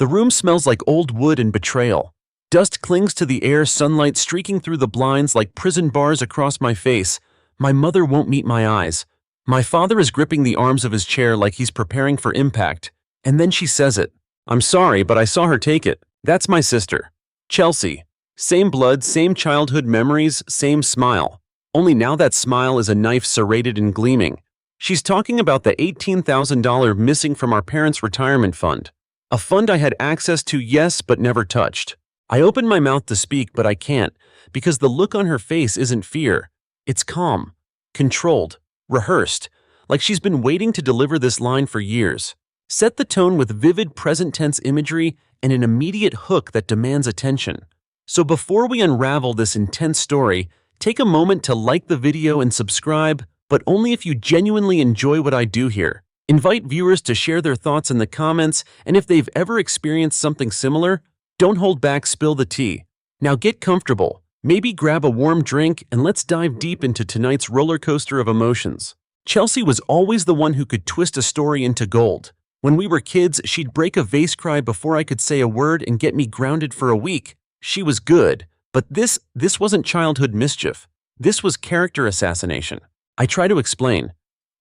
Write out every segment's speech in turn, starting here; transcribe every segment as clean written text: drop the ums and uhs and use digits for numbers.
The room smells like old wood and betrayal. Dust clings to the air, sunlight streaking through the blinds like prison bars across my face. My mother won't meet my eyes. My father is gripping the arms of his chair like he's preparing for impact. And then she says it. I'm sorry, but I saw her take it. That's my sister, Chelsea. Same blood, same childhood memories, same smile. Only now that smile is a knife serrated and gleaming. She's talking about the $18,000 missing from our parents' retirement fund. A fund I had access to, yes, but never touched. I open my mouth to speak, but I can't, because the look on her face isn't fear. It's calm, controlled, rehearsed, like she's been waiting to deliver this line for years. Set the tone with vivid present tense imagery and an immediate hook that demands attention. So before we unravel this intense story, take a moment to like the video and subscribe, but only if you genuinely enjoy what I do here. Invite viewers to share their thoughts in the comments, and if they've ever experienced something similar, don't hold back, spill the tea. Now get comfortable, maybe grab a warm drink, and let's dive deep into tonight's roller coaster of emotions. Chelsea was always the one who could twist a story into gold. When we were kids, she'd break a vase cry before I could say a word and get me grounded for a week. She was good, but this wasn't childhood mischief. This was character assassination. I try to explain.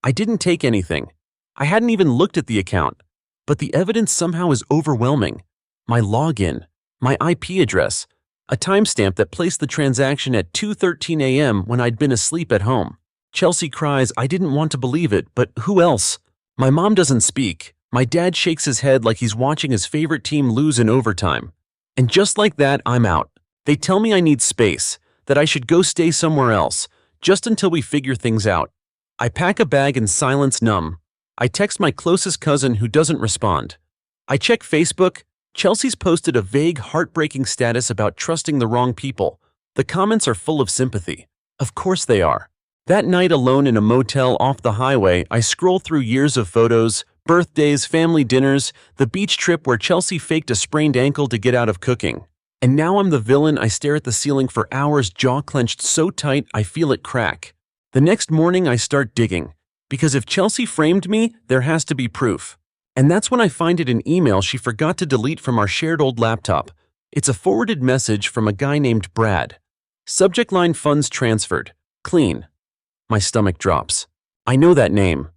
I didn't take anything. I hadn't even looked at the account. But the evidence somehow is overwhelming. My login, my IP address, a timestamp that placed the transaction at 2:13 a.m. when I'd been asleep at home. Chelsea cries, I didn't want to believe it, but who else? My mom doesn't speak. My dad shakes his head like he's watching his favorite team lose in overtime. And just like that, I'm out. They tell me I need space, that I should go stay somewhere else, just until we figure things out. I pack a bag in silence, numb. I text my closest cousin who doesn't respond. I check Facebook. Chelsea's posted a vague, heartbreaking status about trusting the wrong people. The comments are full of sympathy. Of course they are. That night alone in a motel off the highway, I scroll through years of photos, birthdays, family dinners, the beach trip where Chelsea faked a sprained ankle to get out of cooking. And now I'm the villain. I stare at the ceiling for hours, jaw clenched so tight I feel it crack. The next morning I start digging, because if Chelsea framed me, there has to be proof. And that's when I find it in email she forgot to delete from our shared old laptop. It's a forwarded message from a guy named Brad. Subject line, funds transferred. Clean. My stomach drops. I know that name.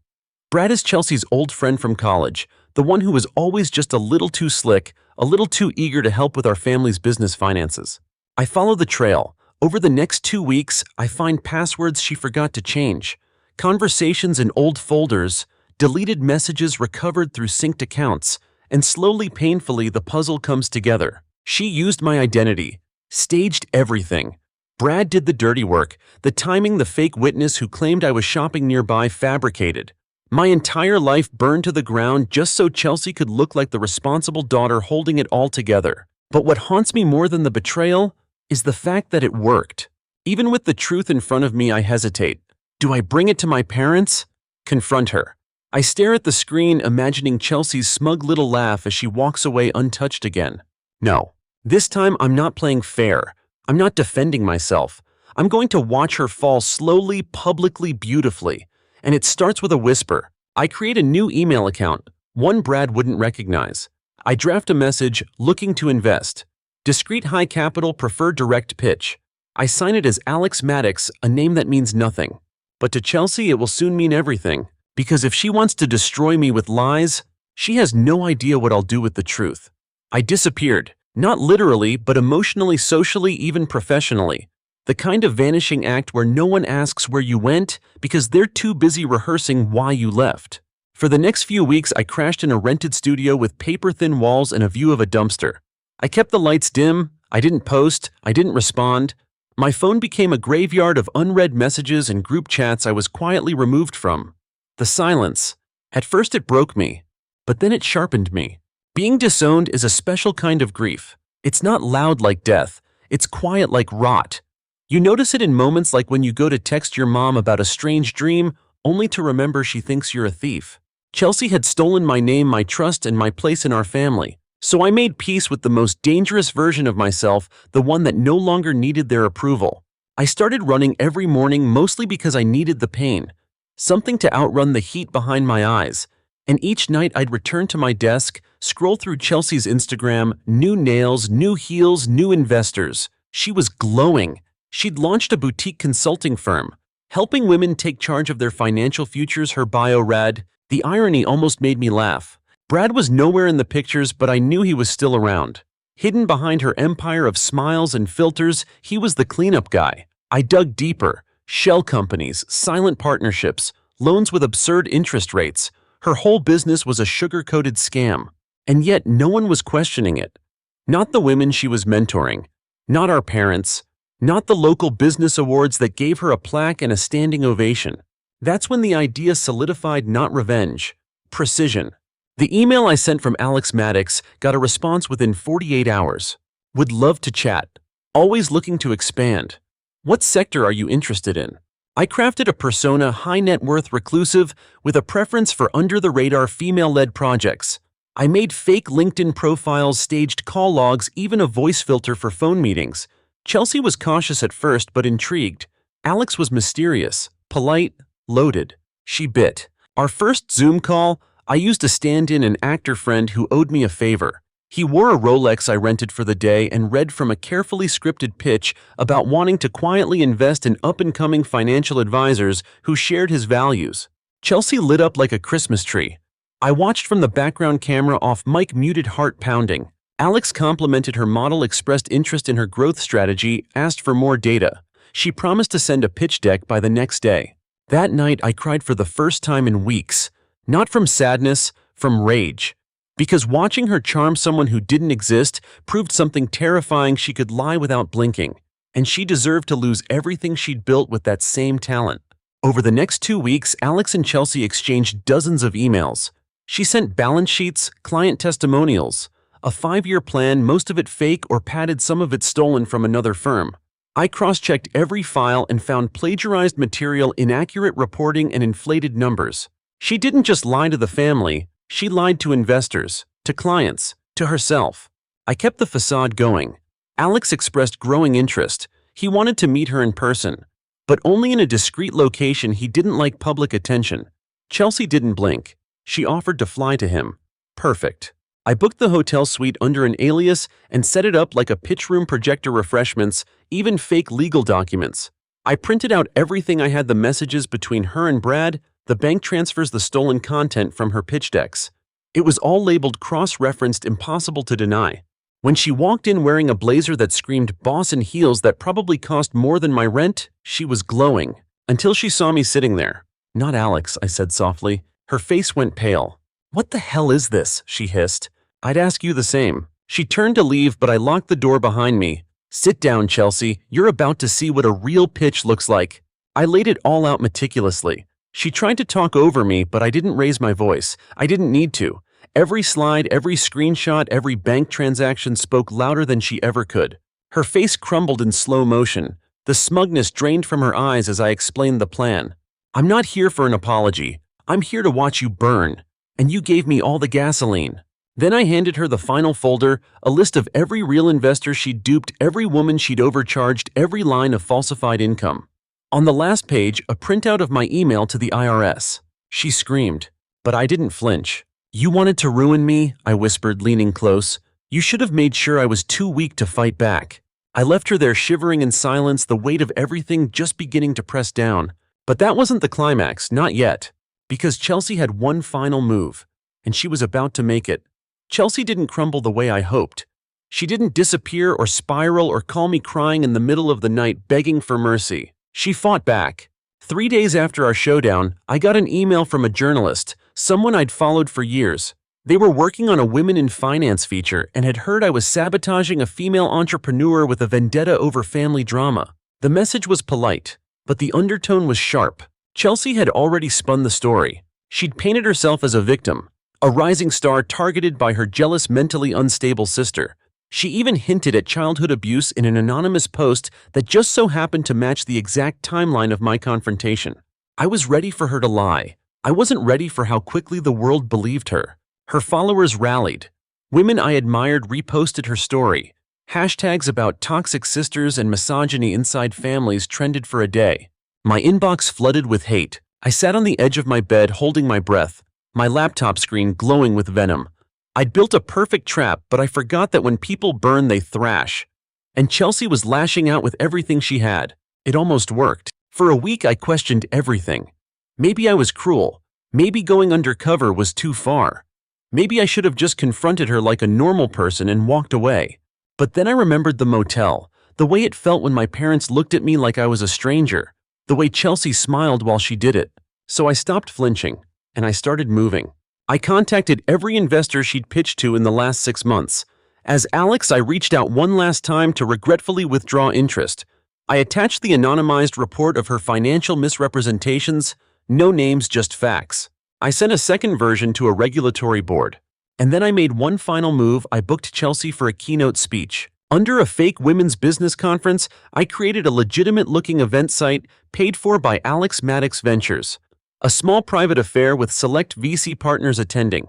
Brad is Chelsea's old friend from college, the one who was always just a little too slick, a little too eager to help with our family's business finances. I follow the trail. Over the next 2 weeks, I find passwords she forgot to change, conversations in old folders, deleted messages recovered through synced accounts, and slowly, painfully, the puzzle comes together. She used my identity, staged everything. Brad did the dirty work, the timing the fake witness who claimed I was shopping nearby fabricated. My entire life burned to the ground just so Chelsea could look like the responsible daughter holding it all together. But what haunts me more than the betrayal is the fact that it worked. Even with the truth in front of me, I hesitate. Do I bring it to my parents? Confront her. I stare at the screen, imagining Chelsea's smug little laugh as she walks away untouched again. No. This time I'm not playing fair. I'm not defending myself. I'm going to watch her fall slowly, publicly, beautifully. And it starts with a whisper. I create a new email account, one Brad wouldn't recognize. I draft a message, looking to invest. Discreet, high capital, prefer direct pitch. I sign it as Alex Maddox, a name that means nothing. But to Chelsea it will soon mean everything, because if she wants to destroy me with lies, she has no idea what I'll do with the truth. I disappeared, not literally, but emotionally, socially, even professionally. The kind of vanishing act where no one asks where you went because they're too busy rehearsing why you left. For the next few weeks, I crashed in a rented studio with paper-thin walls and a view of a dumpster. I kept the lights dim, I didn't post, I didn't respond. My phone became a graveyard of unread messages and group chats I was quietly removed from. The silence. At first it broke me, but then it sharpened me. Being disowned is a special kind of grief. It's not loud like death, it's quiet like rot. You notice it in moments like when you go to text your mom about a strange dream, only to remember she thinks you're a thief. Chelsea had stolen my name, my trust, and my place in our family. So I made peace with the most dangerous version of myself, the one that no longer needed their approval. I started running every morning mostly because I needed the pain. Something to outrun the heat behind my eyes. And each night I'd return to my desk, scroll through Chelsea's Instagram, new nails, new heels, new investors. She was glowing. She'd launched a boutique consulting firm, helping women take charge of their financial futures. Her bio read. The irony almost made me laugh. Brad was nowhere in the pictures, but I knew he was still around. Hidden behind her empire of smiles and filters, he was the cleanup guy. I dug deeper. Shell companies, silent partnerships, loans with absurd interest rates. Her whole business was a sugar-coated scam. And yet no one was questioning it. Not the women she was mentoring. Not our parents. Not the local business awards that gave her a plaque and a standing ovation. That's when the idea solidified. Not revenge. Precision. The email I sent from Alex Maddox got a response within 48 hours. Would love to chat. Always looking to expand. What sector are you interested in? I crafted a persona high net worth reclusive with a preference for under-the-radar female-led projects. I made fake LinkedIn profiles, staged call logs, even a voice filter for phone meetings. Chelsea was cautious at first but intrigued. Alex was mysterious, polite, loaded. She bit. Our first Zoom call, I used a stand-in, an actor friend who owed me a favor. He wore a Rolex I rented for the day and read from a carefully scripted pitch about wanting to quietly invest in up-and-coming financial advisors who shared his values. Chelsea lit up like a Christmas tree. I watched from the background camera off mic, muted, heart pounding. Alex complimented her model, expressed interest in her growth strategy, asked for more data. She promised to send a pitch deck by the next day. That night I cried for the first time in weeks. Not from sadness, from rage. Because watching her charm someone who didn't exist proved something terrifying: she could lie without blinking. And she deserved to lose everything she'd built with that same talent. Over the next 2 weeks, Alex and Chelsea exchanged dozens of emails. She sent balance sheets, client testimonials, a 5-year plan, most of it fake or padded, some of it stolen from another firm. I cross-checked every file and found plagiarized material, inaccurate reporting, and inflated numbers. She didn't just lie to the family. She lied to investors, to clients, to herself. I kept the facade going. Alex expressed growing interest. He wanted to meet her in person, but only in a discreet location. He didn't like public attention. Chelsea didn't blink. She offered to fly to him. Perfect. I booked the hotel suite under an alias and set it up like a pitch room, projector, refreshments, even fake legal documents. I printed out everything I had: the messages between her and Brad, the bank transfers, the stolen content from her pitch decks. It was all labeled, cross-referenced, impossible to deny. When she walked in wearing a blazer that screamed boss and heels that probably cost more than my rent, she was glowing. Until she saw me sitting there. Not Alex, I said softly. Her face went pale. What the hell is this? She hissed. I'd ask you the same. She turned to leave, but I locked the door behind me. Sit down, Chelsea. You're about to see what a real pitch looks like. I laid it all out meticulously. She tried to talk over me, but I didn't raise my voice. I didn't need to. Every slide, every screenshot, every bank transaction spoke louder than she ever could. Her face crumbled in slow motion. The smugness drained from her eyes as I explained the plan. I'm not here for an apology. I'm here to watch you burn. And you gave me all the gasoline. Then I handed her the final folder, a list of every real investor she'd duped, every woman she'd overcharged, every line of falsified income. On the last page, a printout of my email to the IRS. She screamed, but I didn't flinch. You wanted to ruin me, I whispered, leaning close. You should have made sure I was too weak to fight back. I left her there shivering in silence, the weight of everything just beginning to press down. But that wasn't the climax, not yet. Because Chelsea had one final move, and she was about to make it. Chelsea didn't crumble the way I hoped. She didn't disappear or spiral or call me crying in the middle of the night begging for mercy. She fought back. 3 days after our showdown, I got an email from a journalist, someone I'd followed for years. They were working on a Women in Finance feature and had heard I was sabotaging a female entrepreneur with a vendetta over family drama. The message was polite, but the undertone was sharp. Chelsea had already spun the story. She'd painted herself as a victim, a rising star targeted by her jealous, mentally unstable sister. She even hinted at childhood abuse in an anonymous post that just so happened to match the exact timeline of my confrontation. I was ready for her to lie. I wasn't ready for how quickly the world believed her. Her followers rallied. Women I admired reposted her story. Hashtags about toxic sisters and misogyny inside families trended for a day. My inbox flooded with hate. I sat on the edge of my bed holding my breath. my laptop screen glowing with venom. I'd built a perfect trap, but I forgot that when people burn, they thrash. And Chelsea was lashing out with everything she had. It almost worked. For a week, I questioned everything. Maybe I was cruel. Maybe going undercover was too far. Maybe I should have just confronted her like a normal person and walked away. But then I remembered the motel, the way it felt when my parents looked at me like I was a stranger, the way Chelsea smiled while she did it. So I stopped flinching, and I started moving. I contacted every investor she'd pitched to in the last 6 months. As Alex, I reached out one last time to regretfully withdraw interest. I attached the anonymized report of her financial misrepresentations, no names, just facts. I sent a second version to a regulatory board. And then I made one final move. I booked Chelsea for a keynote speech. Under a fake women's business conference, I created a legitimate-looking event site paid for by Alex Maddox Ventures, a small private affair with select VC partners attending.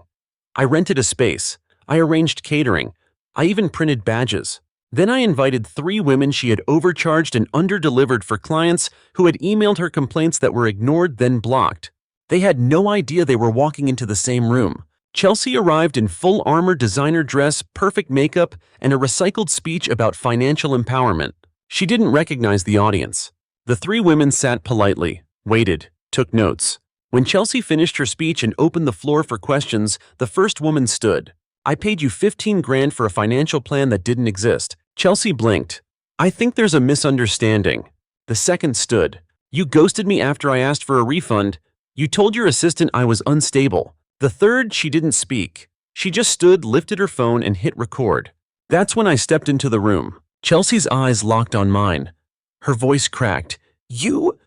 I rented a space. I arranged catering. I even printed badges. Then I invited 3 women she had overcharged and underdelivered for clients who had emailed her complaints that were ignored, then blocked. They had no idea they were walking into the same room. Chelsea arrived in full armor, designer dress, perfect makeup, and a recycled speech about financial empowerment. She didn't recognize the audience. The 3 women sat politely, waited, took notes. When Chelsea finished her speech and opened the floor for questions, the first woman stood. "I paid you 15 grand for a financial plan that didn't exist." Chelsea blinked. "I think there's a misunderstanding." The second stood. "You ghosted me after I asked for a refund. You told your assistant I was unstable." The third, she didn't speak. She just stood, lifted her phone, and hit record. That's when I stepped into the room. Chelsea's eyes locked on mine. Her voice cracked. You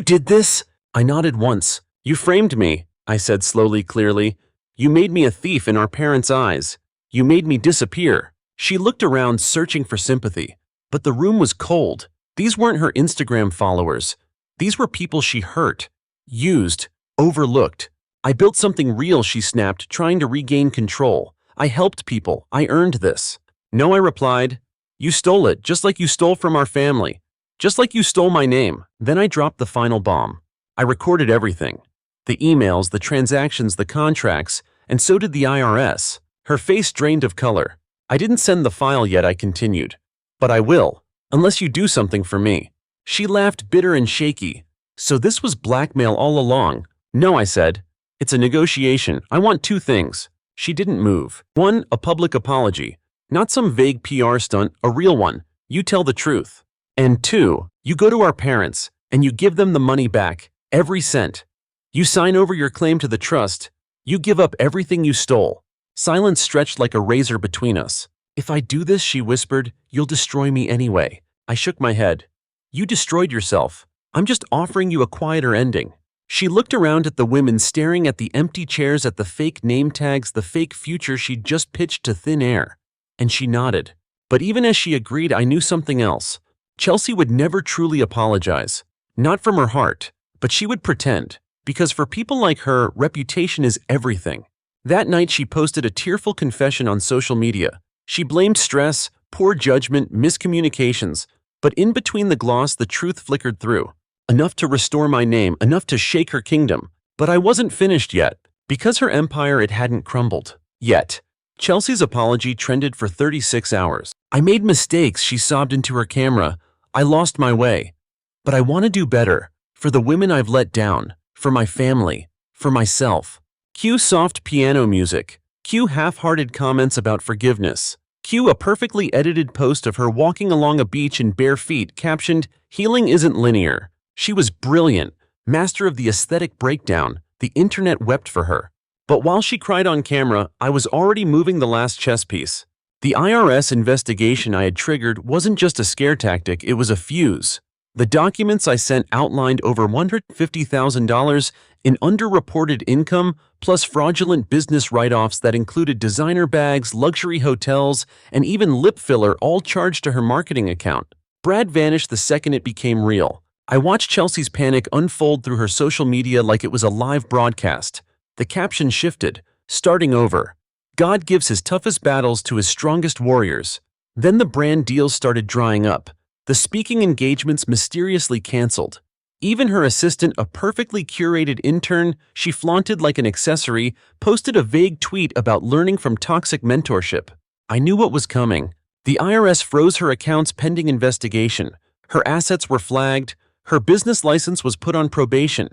did this?" I nodded once. "You framed me," I said slowly, clearly. "You made me a thief in our parents' eyes. You made me disappear." She looked around, searching for sympathy. But the room was cold. These weren't her Instagram followers. These were people she hurt, used, overlooked. "I built something real," she snapped, trying to regain control. "I helped people. I earned this." "No," I replied. "You stole it, just like you stole from our family. Just like you stole my name." Then I dropped the final bomb. I recorded everything. The emails, the transactions, the contracts, and so did the IRS. Her face drained of color. "I didn't send the file yet," I continued. "But I will, unless you do something for me." She laughed, bitter and shaky. "So this was blackmail all along?" "No," I said. "It's a negotiation. I want 2 things." She didn't move. 1, a public apology. Not some vague PR stunt, a real one. You tell the truth. And 2, you go to our parents, and you give them the money back. Every cent. You sign over your claim to the trust. You give up everything you stole. Silence stretched like a razor between us. "If I do this," she whispered, "you'll destroy me anyway." I shook my head. "You destroyed yourself. I'm just offering you a quieter ending." She looked around at the women, staring at the empty chairs, at the fake name tags, the fake future she'd just pitched to thin air. And she nodded. But even as she agreed, I knew something else. Chelsea would never truly apologize. Not from her heart. But she would pretend, because for people like her, reputation is everything. That night, she posted a tearful confession on social media. She blamed stress, poor judgment, miscommunications, but in between the gloss, the truth flickered through. Enough to restore my name, enough to shake her kingdom. But I wasn't finished yet. Because her empire, it hadn't crumbled. Yet. Chelsea's apology trended for 36 hours. "I made mistakes," she sobbed into her camera. "I lost my way. But I want to do better. For the women I've let down, for my family, for myself." Cue soft piano music. Cue half-hearted comments about forgiveness. Cue a perfectly edited post of her walking along a beach in bare feet, captioned, "Healing isn't linear." She was brilliant, master of the aesthetic breakdown. The internet wept for her. But while she cried on camera, I was already moving the last chess piece. The IRS investigation I had triggered wasn't just a scare tactic, it was a fuse. The documents I sent outlined over $150,000 in underreported income, plus fraudulent business write-offs that included designer bags, luxury hotels, and even lip filler, all charged to her marketing account. Brad vanished the second it became real. I watched Chelsea's panic unfold through her social media like it was a live broadcast. The caption shifted, "Starting over. God gives his toughest battles to his strongest warriors." Then the brand deals started drying up. The speaking engagements mysteriously canceled. Even her assistant, a perfectly curated intern she flaunted like an accessory, posted a vague tweet about learning from toxic mentorship. I knew what was coming. The IRS froze her accounts pending investigation. Her assets were flagged. Her business license was put on probation.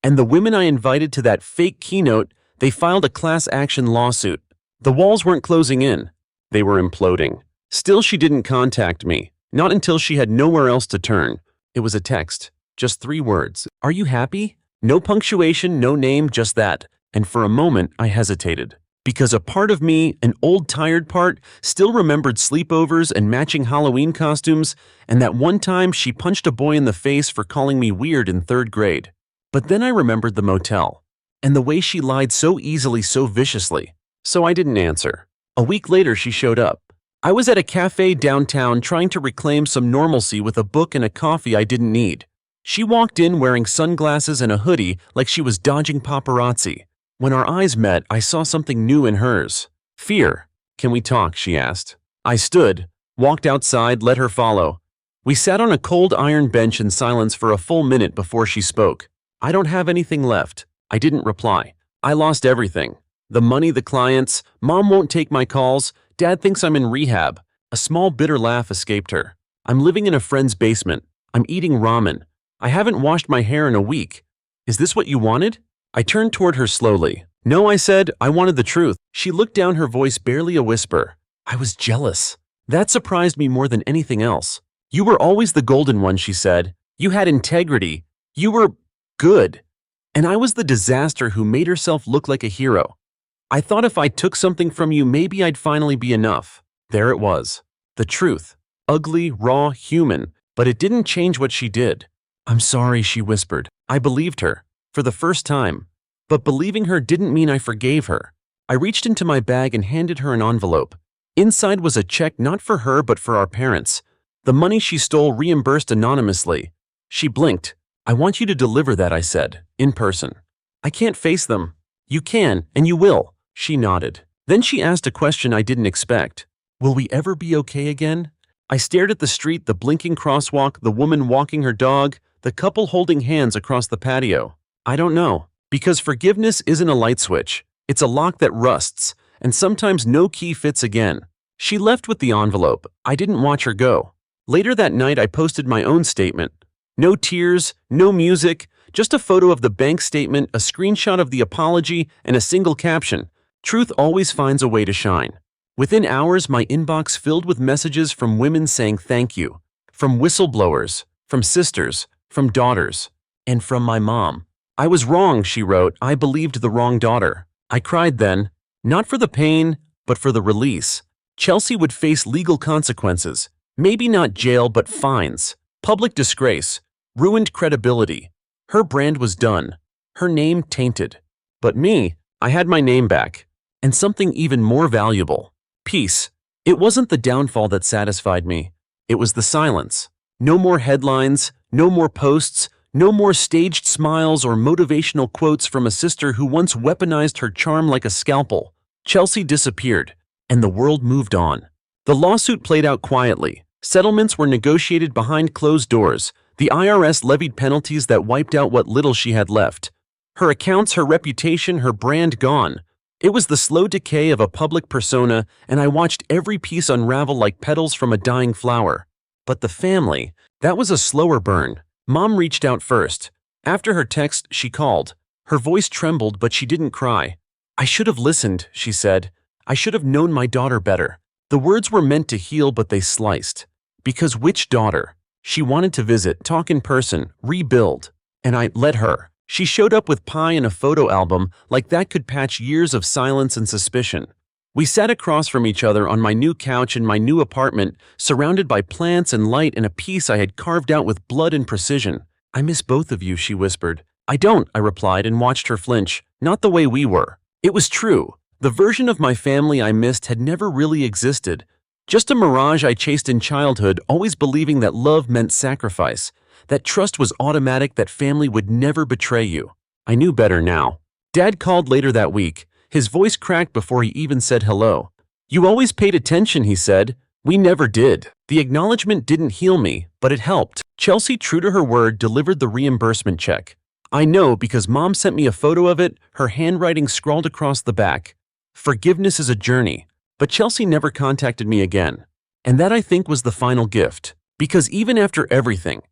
And the women I invited to that fake keynote, they filed a class action lawsuit. The walls weren't closing in. They were imploding. Still, she didn't contact me. Not until she had nowhere else to turn. It was a text. Just 3 words. Are you happy? No punctuation, no name, just that. And for a moment, I hesitated. Because a part of me, an old tired part, still remembered sleepovers and matching Halloween costumes, and that one time she punched a boy in the face for calling me weird in 3rd grade. But then I remembered the motel, and the way she lied so easily, so viciously. So I didn't answer. A week later, she showed up. I was at a cafe downtown trying to reclaim some normalcy with a book and a coffee I didn't need. She walked in wearing sunglasses and a hoodie like she was dodging paparazzi. When our eyes met, I saw something new in hers. Fear. Can we talk? She asked. I stood, walked outside, let her follow. We sat on a cold iron bench in silence for a full minute before she spoke. I don't have anything left. I didn't reply. I lost everything. The money, the clients. Mom won't take my calls. Dad thinks I'm in rehab. A small bitter laugh escaped her. I'm living in a friend's basement. I'm eating ramen. I haven't washed my hair in a week. Is this what you wanted? I turned toward her slowly. No, I said, I wanted the truth. She looked down, her voice barely a whisper. I was jealous. That surprised me more than anything else. You were always the golden one, she said. You had integrity. You were good. And I was the disaster who made herself look like a hero. I thought if I took something from you, maybe I'd finally be enough. There it was. The truth. Ugly, raw, human. But it didn't change what she did. I'm sorry, she whispered. I believed her. For the first time. But believing her didn't mean I forgave her. I reached into my bag and handed her an envelope. Inside was a check not for her but for our parents. The money she stole reimbursed anonymously. She blinked. I want you to deliver that, I said, in person. I can't face them. You can, and you will. She nodded. Then she asked a question I didn't expect. Will we ever be okay again? I stared at the street, the blinking crosswalk, the woman walking her dog, the couple holding hands across the patio. I don't know. Because forgiveness isn't a light switch. It's a lock that rusts, and sometimes no key fits again. She left with the envelope. I didn't watch her go. Later that night, I posted my own statement. No tears, no music, just a photo of the bank statement, a screenshot of the apology, and a single caption. Truth always finds a way to shine. Within hours, my inbox filled with messages from women saying thank you. From whistleblowers, from sisters, from daughters, and from my mom. I was wrong, she wrote. I believed the wrong daughter. I cried then, not for the pain, but for the release. Chelsea would face legal consequences. Maybe not jail, but fines. Public disgrace. Ruined credibility. Her brand was done. Her name tainted. But me, I had my name back. And something even more valuable. Peace. It wasn't the downfall that satisfied me. It was the silence. No more headlines, no more posts, no more staged smiles or motivational quotes from a sister who once weaponized her charm like a scalpel. Chelsea disappeared, and the world moved on. The lawsuit played out quietly. Settlements were negotiated behind closed doors. The IRS levied penalties that wiped out what little she had left. Her accounts, her reputation, her brand gone. It was the slow decay of a public persona, and I watched every piece unravel like petals from a dying flower. But the family, that was a slower burn. Mom reached out first. After her text, she called. Her voice trembled, but she didn't cry. I should have listened, she said. I should have known my daughter better. The words were meant to heal, but they sliced. Because which daughter? She wanted to visit, talk in person, rebuild. And I let her. She showed up with pie and a photo album, like that could patch years of silence and suspicion. We sat across from each other on my new couch in my new apartment, surrounded by plants and light and a piece I had carved out with blood and precision. I miss both of you, she whispered. I don't, I replied and watched her flinch. Not the way we were. It was true. The version of my family I missed had never really existed. Just a mirage I chased in childhood, always believing that love meant sacrifice, that trust was automatic, that family would never betray you. I knew better now. Dad called later that week. His voice cracked before he even said hello. You always paid attention, he said. We never did. The acknowledgement didn't heal me, but it helped. Chelsea, true to her word, delivered the reimbursement check. I know because Mom sent me a photo of it, her handwriting scrawled across the back. Forgiveness is a journey. But Chelsea never contacted me again. And that, I think, was the final gift. Because even after everything,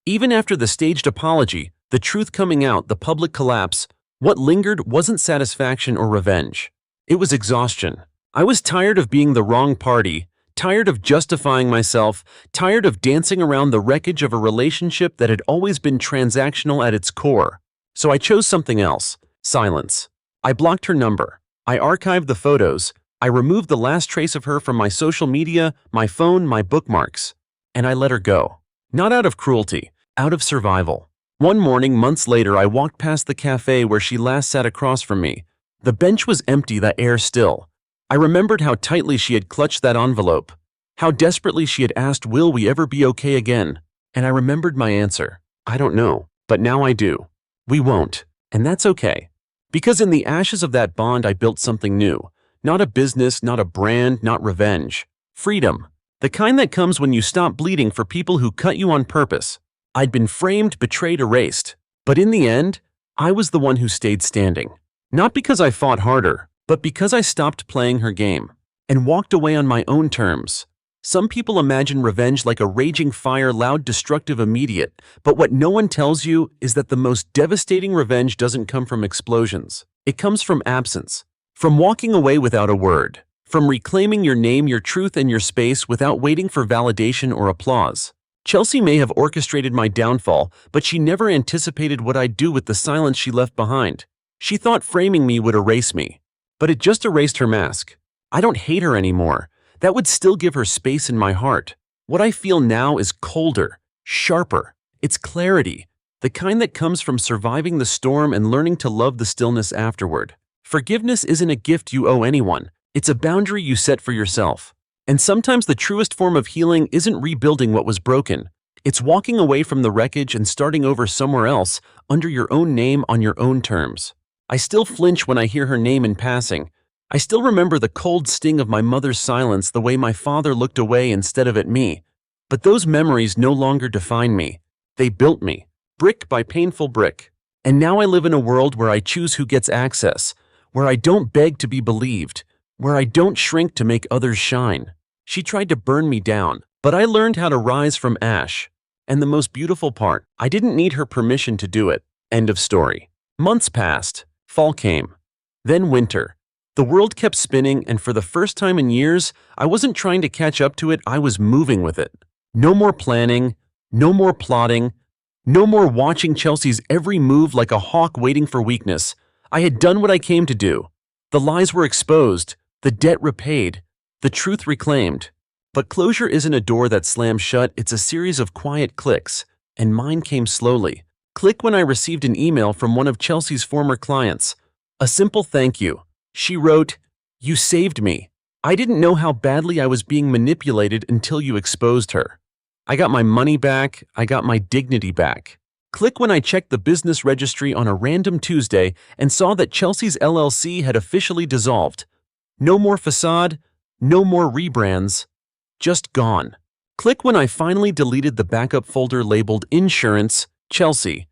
even after the staged apology, the truth coming out, the public collapse, what lingered wasn't satisfaction or revenge. It was exhaustion. I was tired of being the wrong party, tired of justifying myself, tired of dancing around the wreckage of a relationship that had always been transactional at its core. So I chose something else: silence. I blocked her number. I archived the photos. I removed the last trace of her from my social media, my phone, my bookmarks. And I let her go. Not out of cruelty, out of survival. One morning, months later, I walked past the cafe where she last sat across from me. The bench was empty, the air still. I remembered how tightly she had clutched that envelope, how desperately she had asked, "Will we ever be okay again?" And I remembered my answer. I don't know, but now I do. We won't, and that's okay. Because in the ashes of that bond, I built something new. Not a business, not a brand, not revenge. Freedom. The kind that comes when you stop bleeding for people who cut you on purpose. I'd been framed, betrayed, erased. But in the end, I was the one who stayed standing. Not because I fought harder, but because I stopped playing her game and walked away on my own terms. Some people imagine revenge like a raging fire, loud, destructive, immediate. But what no one tells you is that the most devastating revenge doesn't come from explosions. It comes from absence. From walking away without a word. From reclaiming your name, your truth, and your space without waiting for validation or applause. Chelsea may have orchestrated my downfall, but she never anticipated what I'd do with the silence she left behind. She thought framing me would erase me. But it just erased her mask. I don't hate her anymore. That would still give her space in my heart. What I feel now is colder, sharper. It's clarity, the kind that comes from surviving the storm and learning to love the stillness afterward. Forgiveness isn't a gift you owe anyone. It's a boundary you set for yourself. And sometimes the truest form of healing isn't rebuilding what was broken. It's walking away from the wreckage and starting over somewhere else, under your own name, on your own terms. I still flinch when I hear her name in passing. I still remember the cold sting of my mother's silence, the way my father looked away instead of at me. But those memories no longer define me. They built me, brick by painful brick. And now I live in a world where I choose who gets access, where I don't beg to be believed, where I don't shrink to make others shine. She tried to burn me down, but I learned how to rise from ash. And the most beautiful part, I didn't need her permission to do it. End of story. Months passed. Fall came. Then winter. The world kept spinning, and for the first time in years, I wasn't trying to catch up to it, I was moving with it. No more planning, no more plotting, no more watching Chelsea's every move like a hawk waiting for weakness. I had done what I came to do. The lies were exposed, the debt repaid, the truth reclaimed. But closure isn't a door that slams shut, it's a series of quiet clicks, and mine came slowly. Click when I received an email from one of Chelsea's former clients. A simple thank you. She wrote, "You saved me. I didn't know how badly I was being manipulated until you exposed her. I got my money back, I got my dignity back." Click when I checked the business registry on a random Tuesday and saw that Chelsea's LLC had officially dissolved. No more facade, no more rebrands, just gone. Click when I finally deleted the backup folder labeled Insurance, Chelsea.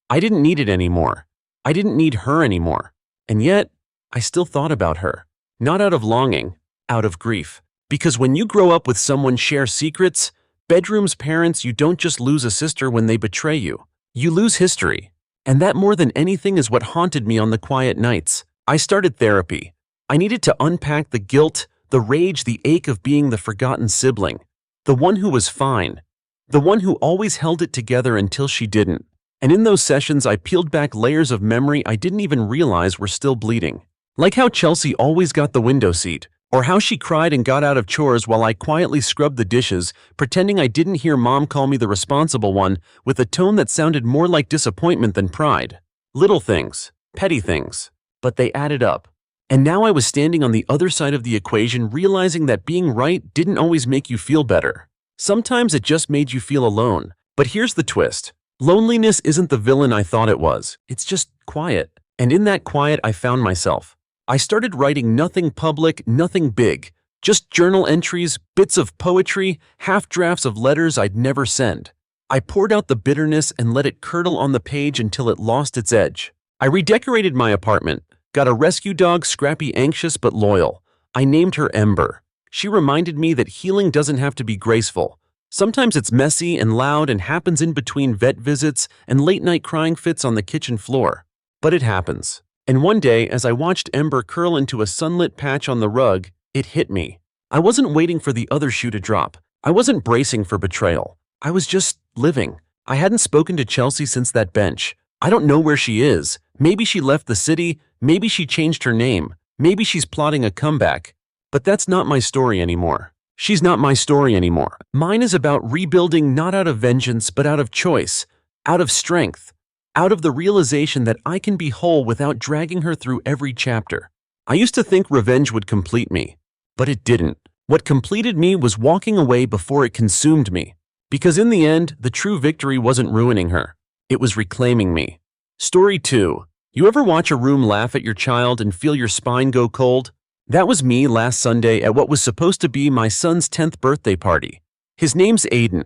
I didn't need it anymore. I didn't need her anymore. And yet, I still thought about her. Not out of longing, out of grief. Because when you grow up with someone, share secrets, bedrooms, parents, you don't just lose a sister when they betray you. You lose history. And that more than anything is what haunted me on the quiet nights. I started therapy. I needed to unpack the guilt, the rage, the ache of being the forgotten sibling. The one who was fine. The one who always held it together until she didn't. And in those sessions, I peeled back layers of memory I didn't even realize were still bleeding. Like how Chelsea always got the window seat, or how she cried and got out of chores while I quietly scrubbed the dishes, pretending I didn't hear Mom call me the responsible one, with a tone that sounded more like disappointment than pride. Little things, petty things, but they added up. And now I was standing on the other side of the equation, realizing that being right didn't always make you feel better. Sometimes it just made you feel alone. But here's the twist. Loneliness isn't the villain I thought it was. It's just quiet. And in that quiet, I found myself. I started writing nothing public, nothing big, Just journal entries, bits of poetry, half-drafts of letters I'd never send. I poured out the bitterness and let it curdle on the page until it lost its edge. I redecorated my apartment, got a rescue dog, Scrappy, anxious but loyal. I named her Ember. She reminded me that healing doesn't have to be graceful. Sometimes it's messy and loud and happens in between vet visits and late-night crying fits on the kitchen floor. But it happens. And one day, as I watched Ember curl into a sunlit patch on the rug, it hit me. I wasn't waiting for the other shoe to drop. I wasn't bracing for betrayal. I was just living. I hadn't spoken to Chelsea since that bench. I don't know where she is. Maybe she left the city. Maybe she changed her name. Maybe she's plotting a comeback. But that's not my story anymore. She's not my story anymore. Mine is about rebuilding not out of vengeance, but out of choice, out of strength, out of the realization that I can be whole without dragging her through every chapter. I used to think revenge would complete me, but it didn't. What completed me was walking away before it consumed me. Because in the end, the true victory wasn't ruining her. It was reclaiming me. Story 2. You ever watch a room laugh at your child and feel your spine go cold? That was me last Sunday at what was supposed to be my son's 10th birthday party. His name's Aiden.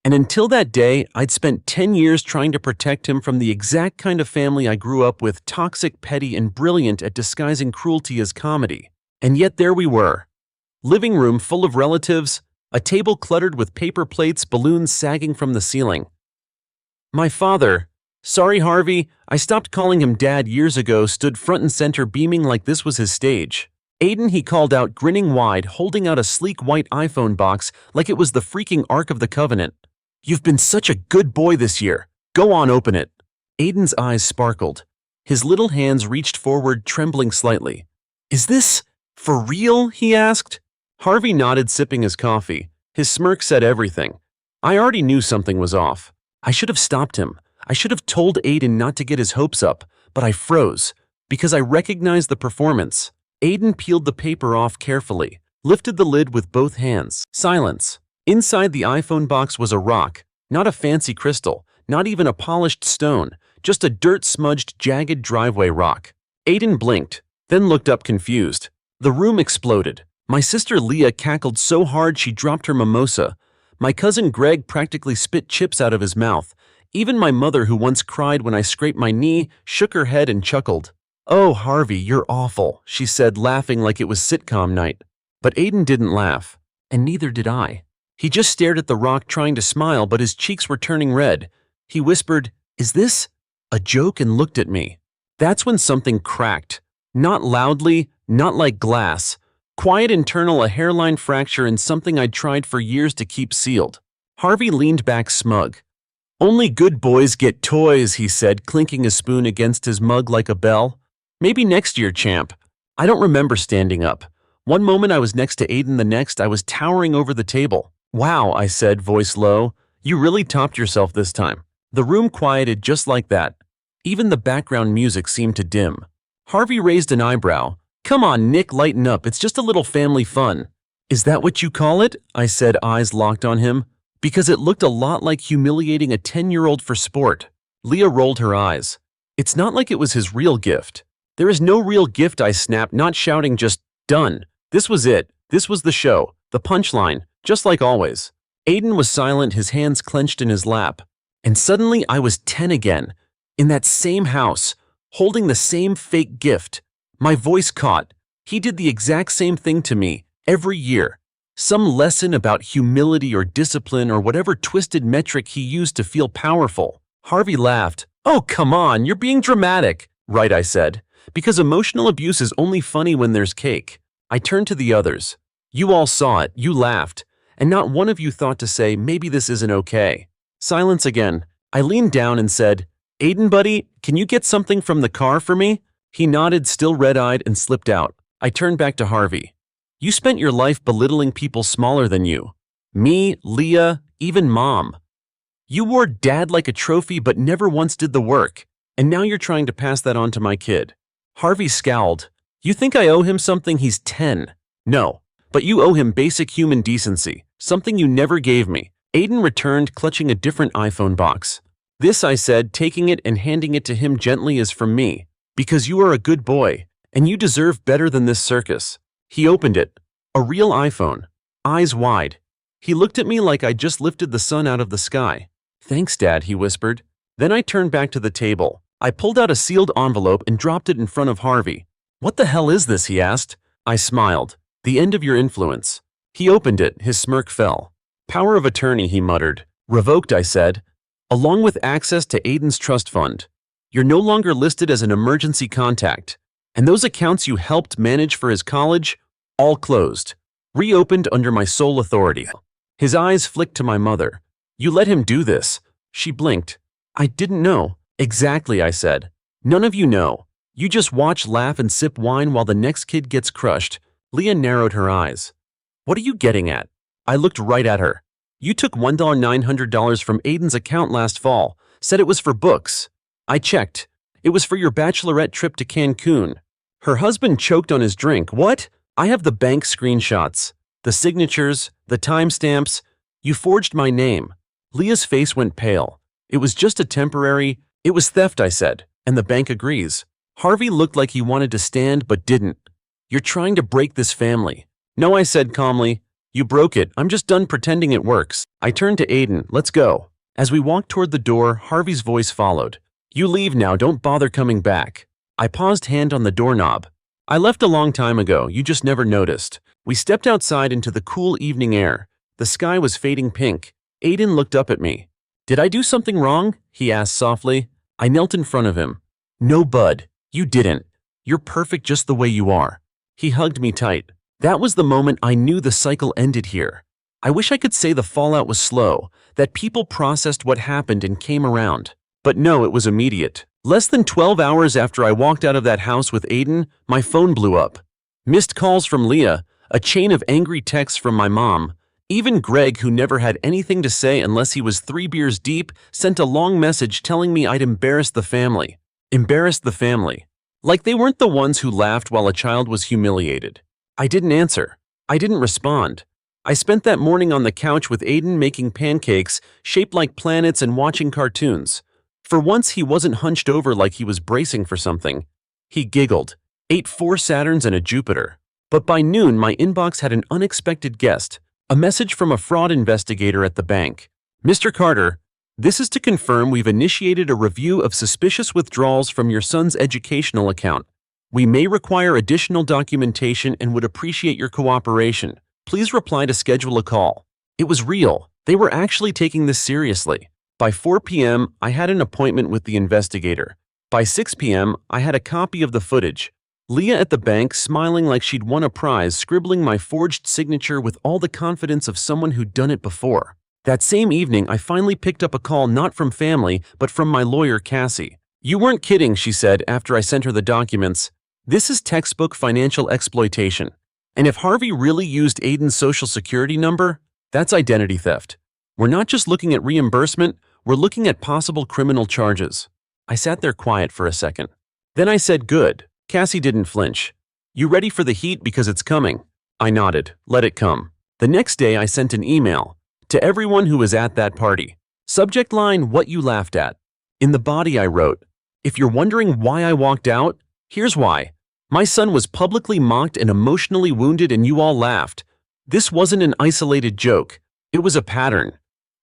And until that day, I'd spent 10 years trying to protect him from the exact kind of family I grew up with, toxic, petty, and brilliant at disguising cruelty as comedy. And yet there we were. Living room full of relatives, a table cluttered with paper plates, balloons sagging from the ceiling. My father, sorry Harvey, I stopped calling him Dad years ago, stood front and center beaming like this was his stage. Aiden, he called out, grinning wide, holding out a sleek white iPhone box like it was the freaking Ark of the Covenant. You've been such a good boy this year. Go on, open it. Aiden's eyes sparkled. His little hands reached forward, trembling slightly. Is this for real? He asked. Harvey nodded, sipping his coffee. His smirk said everything. I already knew something was off. I should have stopped him. I should have told Aiden not to get his hopes up, but I froze because I recognized the performance. Aiden peeled the paper off carefully, lifted the lid with both hands. Silence. Inside the iPhone box was a rock, not a fancy crystal, not even a polished stone, just a dirt-smudged, jagged driveway rock. Aiden blinked, then looked up confused. The room exploded. My sister Leah cackled so hard she dropped her mimosa. My cousin Greg practically spit chips out of his mouth. Even my mother, who once cried when I scraped my knee, shook her head and chuckled. Oh, Harvey, you're awful, she said, laughing like it was sitcom night. But Aiden didn't laugh, and neither did I. He just stared at the rock, trying to smile, but his cheeks were turning red. He whispered, "Is this a joke?" and looked at me. That's when something cracked. Not loudly, not like glass. Quiet, internal, a hairline fracture in something I'd tried for years to keep sealed. Harvey leaned back smug. Only good boys get toys, he said, clinking his spoon against his mug like a bell. Maybe next year, champ. I don't remember standing up. One moment I was next to Aiden, the next I was towering over the table. Wow, I said, voice low. You really topped yourself this time. The room quieted just like that. Even the background music seemed to dim. Harvey raised an eyebrow. Come on, Nick, lighten up. It's just a little family fun. Is that what you call it? I said, eyes locked on him. Because it looked a lot like humiliating a 10-year-old for sport. Leah rolled her eyes. It's not like it was his real gift. There is no real gift, I snapped, not shouting, just done. This was it. This was the show. The punchline, just like always. Aiden was silent, his hands clenched in his lap. And suddenly I was 10 again, in that same house, holding the same fake gift. My voice caught. He did the exact same thing to me, every year. Some lesson about humility or discipline or whatever twisted metric he used to feel powerful. Harvey laughed. Oh, come on, you're being dramatic. Right, I said. Because emotional abuse is only funny when there's cake. I turned to the others. You all saw it, you laughed, and not one of you thought to say, maybe this isn't okay. Silence again. I leaned down and said, Aiden, buddy, can you get something from the car for me? He nodded, still red-eyed, and slipped out. I turned back to Harvey. You spent your life belittling people smaller than you. Me, Leah, even Mom. You wore Dad like a trophy but never once did the work, and now you're trying to pass that on to my kid. Harvey scowled. You think I owe him something? He's 10. No, but you owe him basic human decency, something you never gave me. Aiden returned, clutching a different iPhone box. This, I said, taking it and handing it to him gently, is from me. Because you are a good boy, and you deserve better than this circus. He opened it. A real iPhone. Eyes wide. He looked at me like I'd just lifted the sun out of the sky. "Thanks, Dad," he whispered. Then I turned back to the table. I pulled out a sealed envelope and dropped it in front of Harvey. "What the hell is this?" he asked. I smiled. "The end of your influence." He opened it, his smirk fell. "Power of attorney," he muttered. "Revoked," I said. "Along with access to Aiden's trust fund. You're no longer listed as an emergency contact. And those accounts you helped manage for his college, all closed. Reopened under my sole authority." His eyes flicked to my mother. "You let him do this?" She blinked. "I didn't know." "Exactly," I said. "None of you know. You just watch, laugh, and sip wine while the next kid gets crushed." Leah narrowed her eyes. "What are you getting at?" I looked right at her. "You took $1,900 from Aiden's account last fall, said it was for books. I checked. It was for your bachelorette trip to Cancun." Her husband choked on his drink. "What?" "I have the bank screenshots, the signatures, the timestamps. You forged my name." Leah's face went pale. "It was just a temporary—" "It was theft," I said, "and the bank agrees." Harvey looked like he wanted to stand but didn't. "You're trying to break this family." "No," I said calmly. "You broke it. I'm just done pretending it works." I turned to Aiden. "Let's go." As we walked toward the door, Harvey's voice followed. "You leave now. Don't bother coming back." I paused, hand on the doorknob. "I left a long time ago. You just never noticed." We stepped outside into the cool evening air. The sky was fading pink. Aiden looked up at me. "Did I do something wrong?" he asked softly. I knelt in front of him. "No, bud. You didn't. You're perfect just the way you are." He hugged me tight. That was the moment I knew the cycle ended here. I wish I could say the fallout was slow, that people processed what happened and came around. But no, it was immediate. Less than 12 hours after I walked out of that house with Aiden, my phone blew up. Missed calls from Leah, a chain of angry texts from my mom. Even Greg, who never had anything to say unless he was 3 beers deep, sent a long message telling me I'd embarrassed the family. Embarrassed the family. Like they weren't the ones who laughed while a child was humiliated. I didn't answer. I didn't respond. I spent that morning on the couch with Aiden making pancakes shaped like planets and watching cartoons. For once, he wasn't hunched over like he was bracing for something. He giggled, ate 4 Saturns and a Jupiter. But by noon, my inbox had an unexpected guest, a message from a fraud investigator at the bank. "Mr. Carter, this is to confirm we've initiated a review of suspicious withdrawals from your son's educational account. We may require additional documentation and would appreciate your cooperation. Please reply to schedule a call." It was real. They were actually taking this seriously. By 4 p.m., I had an appointment with the investigator. By 6 p.m., I had a copy of the footage. Leah at the bank, smiling like she'd won a prize, scribbling my forged signature with all the confidence of someone who'd done it before. That same evening, I finally picked up a call not from family, but from my lawyer, Cassie. "You weren't kidding," she said after I sent her the documents. "This is textbook financial exploitation. And if Harvey really used Aiden's social security number, that's identity theft. We're not just looking at reimbursement, we're looking at possible criminal charges." I sat there quiet for a second. Then I said, "Good." Cassie didn't flinch. "You ready for the heat because it's coming?" I nodded. "Let it come." The next day I sent an email to everyone who was at that party. Subject line, "What you laughed at." In the body I wrote, "If you're wondering why I walked out, here's why. My son was publicly mocked and emotionally wounded and you all laughed. This wasn't an isolated joke. It was a pattern.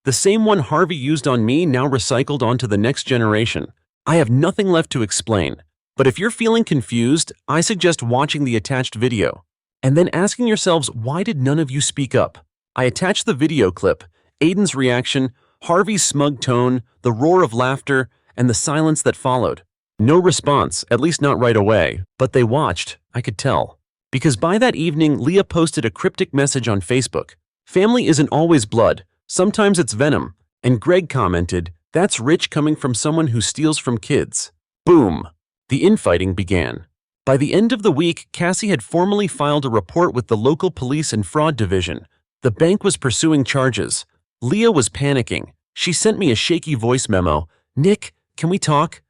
The same one Harvey used on me now recycled onto the next generation. I have nothing left to explain. But if you're feeling confused, I suggest watching the attached video. And then asking yourselves, why did none of you speak up?" I attached the video clip, Aiden's reaction, Harvey's smug tone, the roar of laughter, and the silence that followed. No response, at least not right away, but they watched, I could tell. Because by that evening, Leah posted a cryptic message on Facebook. "Family isn't always blood. Sometimes it's venom." And Greg commented, "That's rich coming from someone who steals from kids." Boom. The infighting began. By the end of the week, Cassie had formally filed a report with the local police and fraud division. The bank was pursuing charges. Leah was panicking. She sent me a shaky voice memo. "Nick, can we talk?"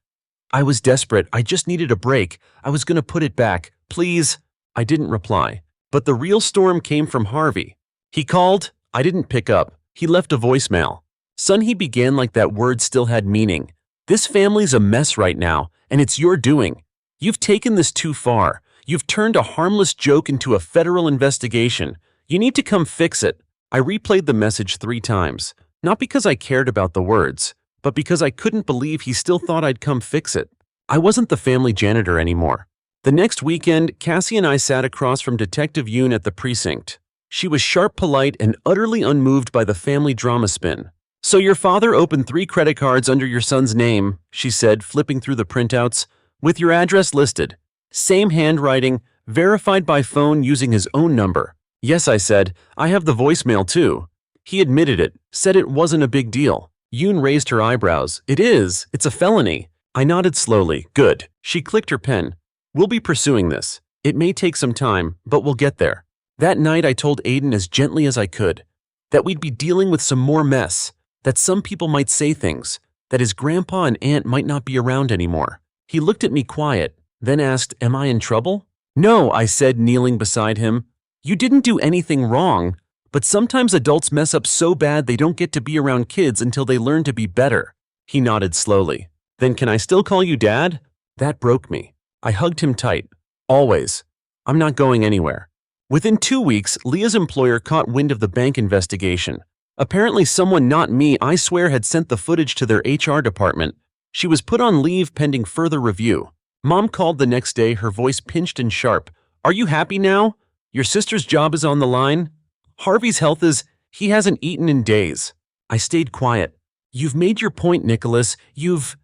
I was desperate. I just needed a break. I was going to put it back. "Please." I didn't reply. But the real storm came from Harvey. He called. I didn't pick up. He left a voicemail. "Son," he began like that word still had meaning. "This family's a mess right now, and it's your doing. You've taken this too far. You've turned a harmless joke into a federal investigation. You need to come fix it." I replayed the message 3 times, not because I cared about the words, but because I couldn't believe he still thought I'd come fix it. I wasn't the family janitor anymore. The next weekend, Cassie and I sat across from Detective Yoon at the precinct. She was sharp, polite, and utterly unmoved by the family drama spin. "So your father opened 3 credit cards under your son's name," she said, flipping through the printouts, "with your address listed. Same handwriting, verified by phone using his own number." "Yes," I said, "I have the voicemail too." He admitted it, said it wasn't a big deal. Yoon raised her eyebrows. "It is. It's a felony." I nodded slowly. "Good." She clicked her pen. "We'll be pursuing this. It may take some time, but we'll get there." That night I told Aiden as gently as I could that we'd be dealing with some more mess, that some people might say things, that his grandpa and aunt might not be around anymore. He looked at me quiet, then asked, "Am I in trouble?" "No," I said, kneeling beside him. "You didn't do anything wrong, but sometimes adults mess up so bad they don't get to be around kids until they learn to be better." He nodded slowly. "Then can I still call you Dad?" That broke me. I hugged him tight. "Always. I'm not going anywhere." Within 2 weeks, Leah's employer caught wind of the bank investigation. Apparently someone, not me, I swear, had sent the footage to their HR department. She was put on leave pending further review. Mom called the next day, her voice pinched and sharp. "Are you happy now? Your sister's job is on the line? Harvey's health is, he hasn't eaten in days." I stayed quiet. "You've made your point, Nicholas. You've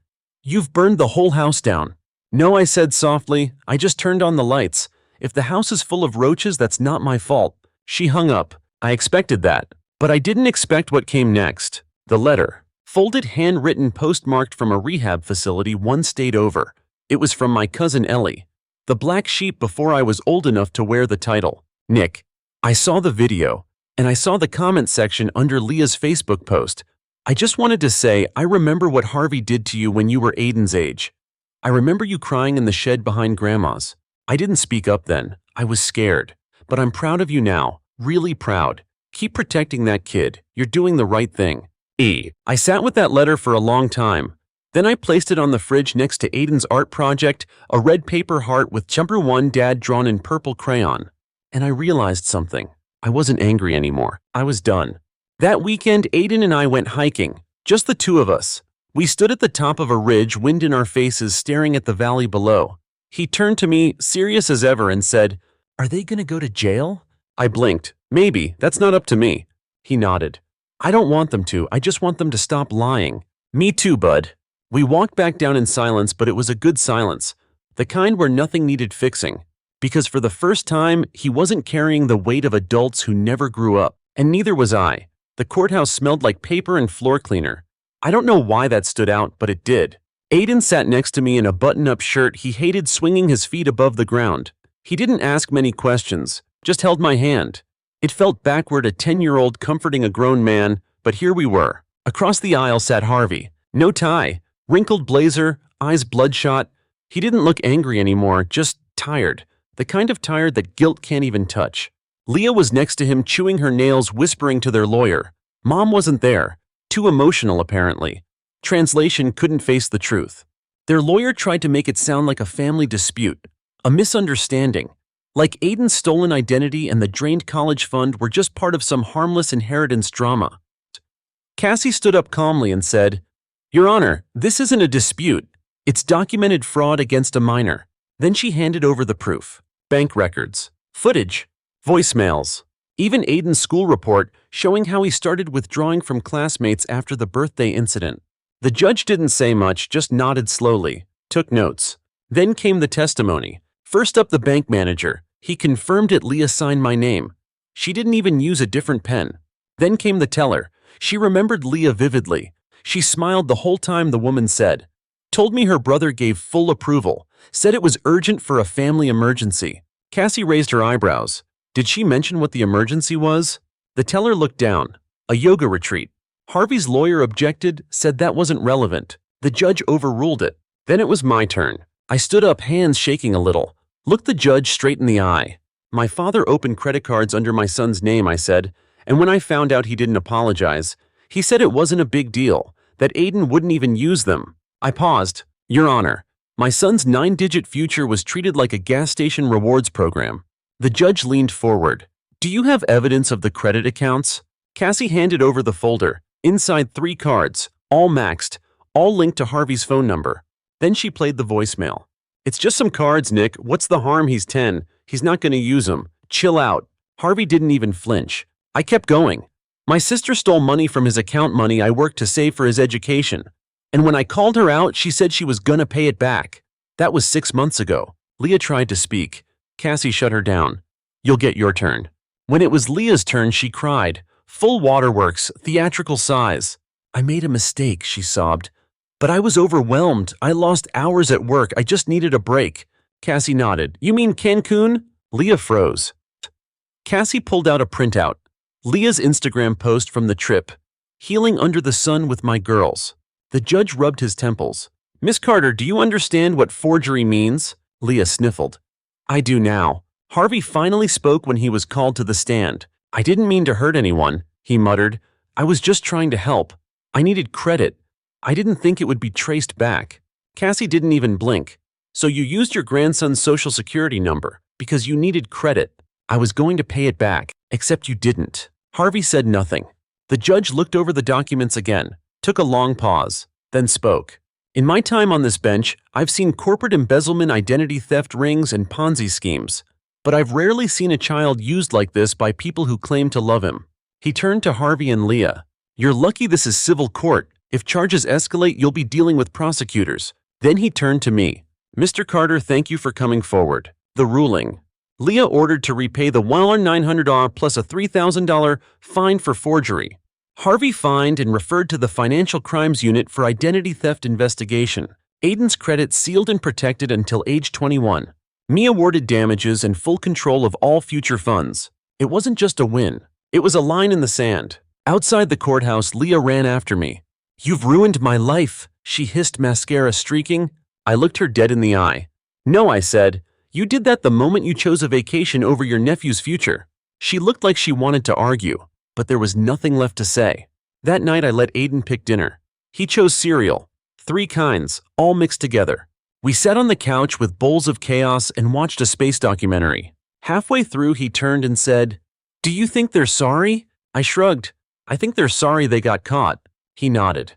burned the whole house down." "No," I said softly, "I just turned on the lights. If the house is full of roaches, that's not my fault." She hung up. I expected that. But I didn't expect what came next. The letter. Folded, handwritten, postmarked from a rehab facility 1 state over. It was from my cousin Ellie. The black sheep before I was old enough to wear the title. "Nick, I saw the video, and I saw the comment section under Leah's Facebook post. I just wanted to say I remember what Harvey did to you when you were Aiden's age. I remember you crying in the shed behind Grandma's. I didn't speak up then. I was scared. But I'm proud of you now. Really proud. Keep protecting that kid. You're doing the right thing. E." I sat with that letter for a long time. Then I placed it on the fridge next to Aiden's art project, a red paper heart with Chumper 1 Dad drawn in purple crayon. And I realized something. I wasn't angry anymore. I was done. That weekend, Aiden and I went hiking. Just the 2 of us. We stood at the top of a ridge, wind in our faces, staring at the valley below. He turned to me, serious as ever, and said, "Are they gonna go to jail?" I blinked. "Maybe. That's not up to me." He nodded. "I don't want them to. I just want them to stop lying." "Me too, bud." We walked back down in silence, but it was a good silence. The kind where nothing needed fixing. Because for the first time, he wasn't carrying the weight of adults who never grew up. And neither was I. The courthouse smelled like paper and floor cleaner. I don't know why that stood out, but it did. Aiden sat next to me in a button-up shirt he hated, swinging his feet above the ground. He didn't ask many questions, just held my hand. It felt backward, a 10-year-old comforting a grown man, but here we were. Across the aisle sat Harvey. No tie, wrinkled blazer, eyes bloodshot. He didn't look angry anymore, just tired. The kind of tired that guilt can't even touch. Leah was next to him, chewing her nails, whispering to their lawyer. Mom wasn't there. Too emotional, apparently. Translation: couldn't face the truth. Their lawyer tried to make it sound like a family dispute, a misunderstanding, like Aiden's stolen identity and the drained college fund were just part of some harmless inheritance drama. Cassie stood up calmly and said, "Your Honor, this isn't a dispute. It's documented fraud against a minor." Then she handed over the proof. Bank records, footage, voicemails, even Aiden's school report showing how he started withdrawing from classmates after the birthday incident. The judge didn't say much, just nodded slowly, took notes. Then came the testimony. First up, the bank manager. He confirmed it. Leah signed my name. She didn't even use a different pen. Then came the teller. She remembered Leah vividly. She smiled the whole time. The woman said, "Told me her brother gave full approval, said it was urgent for a family emergency." Cassie raised her eyebrows. Did she mention what the emergency was? The teller looked down. A yoga retreat. Harvey's lawyer objected, said that wasn't relevant. The judge overruled it. Then it was my turn. I stood up, hands shaking a little. Looked the judge straight in the eye. "My father opened credit cards under my son's name," I said, and when I found out he didn't apologize, he said it wasn't a big deal, that Aiden wouldn't even use them. I paused. "Your Honor, My son's 9-digit future was treated like a gas station rewards program. The judge leaned forward. Do you have evidence of the credit accounts? Cassie handed over the folder. Inside 3 cards, all maxed, all linked to Harvey's phone number. Then she played the voicemail. It's just some cards, Nick. What's the harm? He's 10. He's not going to use them. Chill out. Harvey didn't even flinch. I kept going. My sister stole money from his account, money I worked to save for his education. And when I called her out, she said she was gonna pay it back. That was 6 months ago. Leah tried to speak. Cassie shut her down. You'll get your turn. When it was Leah's turn, she cried. Full waterworks, theatrical sighs. I made a mistake, she sobbed. But I was overwhelmed. I lost hours at work. I just needed a break. Cassie nodded. You mean Cancun? Leah froze. Cassie pulled out a printout. Leah's Instagram post from the trip. Healing under the sun with my girls. The judge rubbed his temples. Miss Carter, do you understand what forgery means? Leah sniffled. I do now. Harvey finally spoke when he was called to the stand. I didn't mean to hurt anyone, he muttered. I was just trying to help. I needed credit. I didn't think it would be traced back. Cassie didn't even blink. So you used your grandson's social security number because you needed credit. I was going to pay it back, except you didn't. Harvey said nothing. The judge looked over the documents again, took a long pause, then spoke. In my time on this bench, I've seen corporate embezzlement, identity theft rings, and Ponzi schemes. But I've rarely seen a child used like this by people who claim to love him. He turned to Harvey and Leah. You're lucky this is civil court. If charges escalate, you'll be dealing with prosecutors. Then he turned to me. Mr. Carter, thank you for coming forward. The ruling. Leah ordered to repay the $1,900 plus a $3,000 fine for forgery. Harvey fined and referred to the Financial Crimes Unit for identity theft investigation. Aiden's credit sealed and protected until age 21. Me awarded damages and full control of all future funds. It wasn't just a win. It was a line in the sand. Outside the courthouse, Leah ran after me. You've ruined my life, she hissed, mascara streaking. I looked her dead in the eye. No, I said. You did that the moment you chose a vacation over your nephew's future. She looked like she wanted to argue, but there was nothing left to say. That night I let Aiden pick dinner. He chose cereal. 3 kinds, all mixed together. We sat on the couch with bowls of chaos and watched a space documentary. Halfway through he turned and said, Do you think they're sorry? I shrugged. I think they're sorry they got caught. He nodded.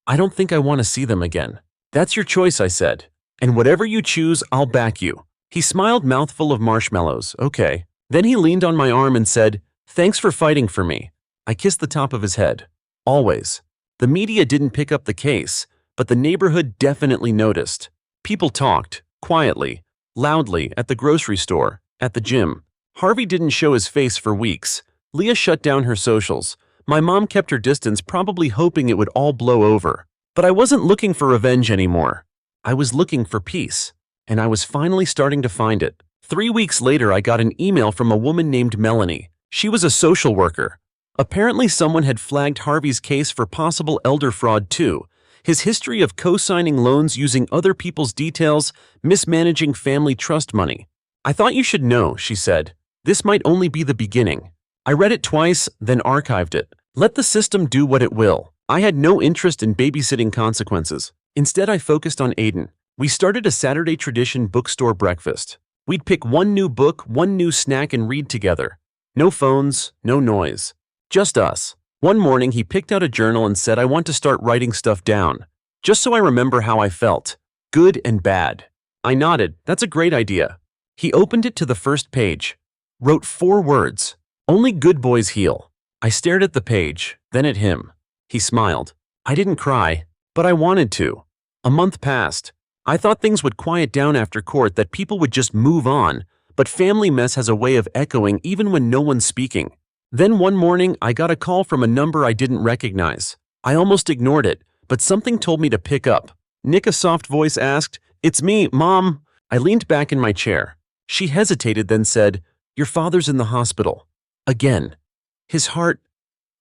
I don't think I want to see them again. That's your choice, I said. And whatever you choose, I'll back you. He smiled, mouthful of marshmallows. Okay. Then he leaned on my arm and said, Thanks for fighting for me. I kissed the top of his head. Always. The media didn't pick up the case, but the neighborhood definitely noticed. People talked, quietly, loudly, at the grocery store, at the gym. Harvey didn't show his face for weeks. Leah shut down her socials. My mom kept her distance, probably hoping it would all blow over. But I wasn't looking for revenge anymore. I was looking for peace. And I was finally starting to find it. 3 weeks later, I got an email from a woman named Melanie. She was a social worker. Apparently, someone had flagged Harvey's case for possible elder fraud too. His history of co-signing loans using other people's details, mismanaging family trust money. I thought you should know, she said. This might only be the beginning. I read it twice, then archived it. Let the system do what it will. I had no interest in babysitting consequences. Instead, I focused on Aiden. We started a Saturday tradition bookstore breakfast. We'd pick one new book, one new snack, and read together. No phones, no noise. Just us. One morning, he picked out a journal and said, I want to start writing stuff down, just so I remember how I felt, good and bad. I nodded. That's a great idea. He opened it to the first page. Wrote 4 words. Only good boys heal. I stared at the page, then at him. He smiled. I didn't cry, but I wanted to. A month passed. I thought things would quiet down after court, that people would just move on, but family mess has a way of echoing even when no one's speaking. Then one morning, I got a call from a number I didn't recognize. I almost ignored it, but something told me to pick up. Nick, a soft voice asked, It's me, Mom. I leaned back in my chair. She hesitated, then said, Your father's in the hospital. Again. His heart.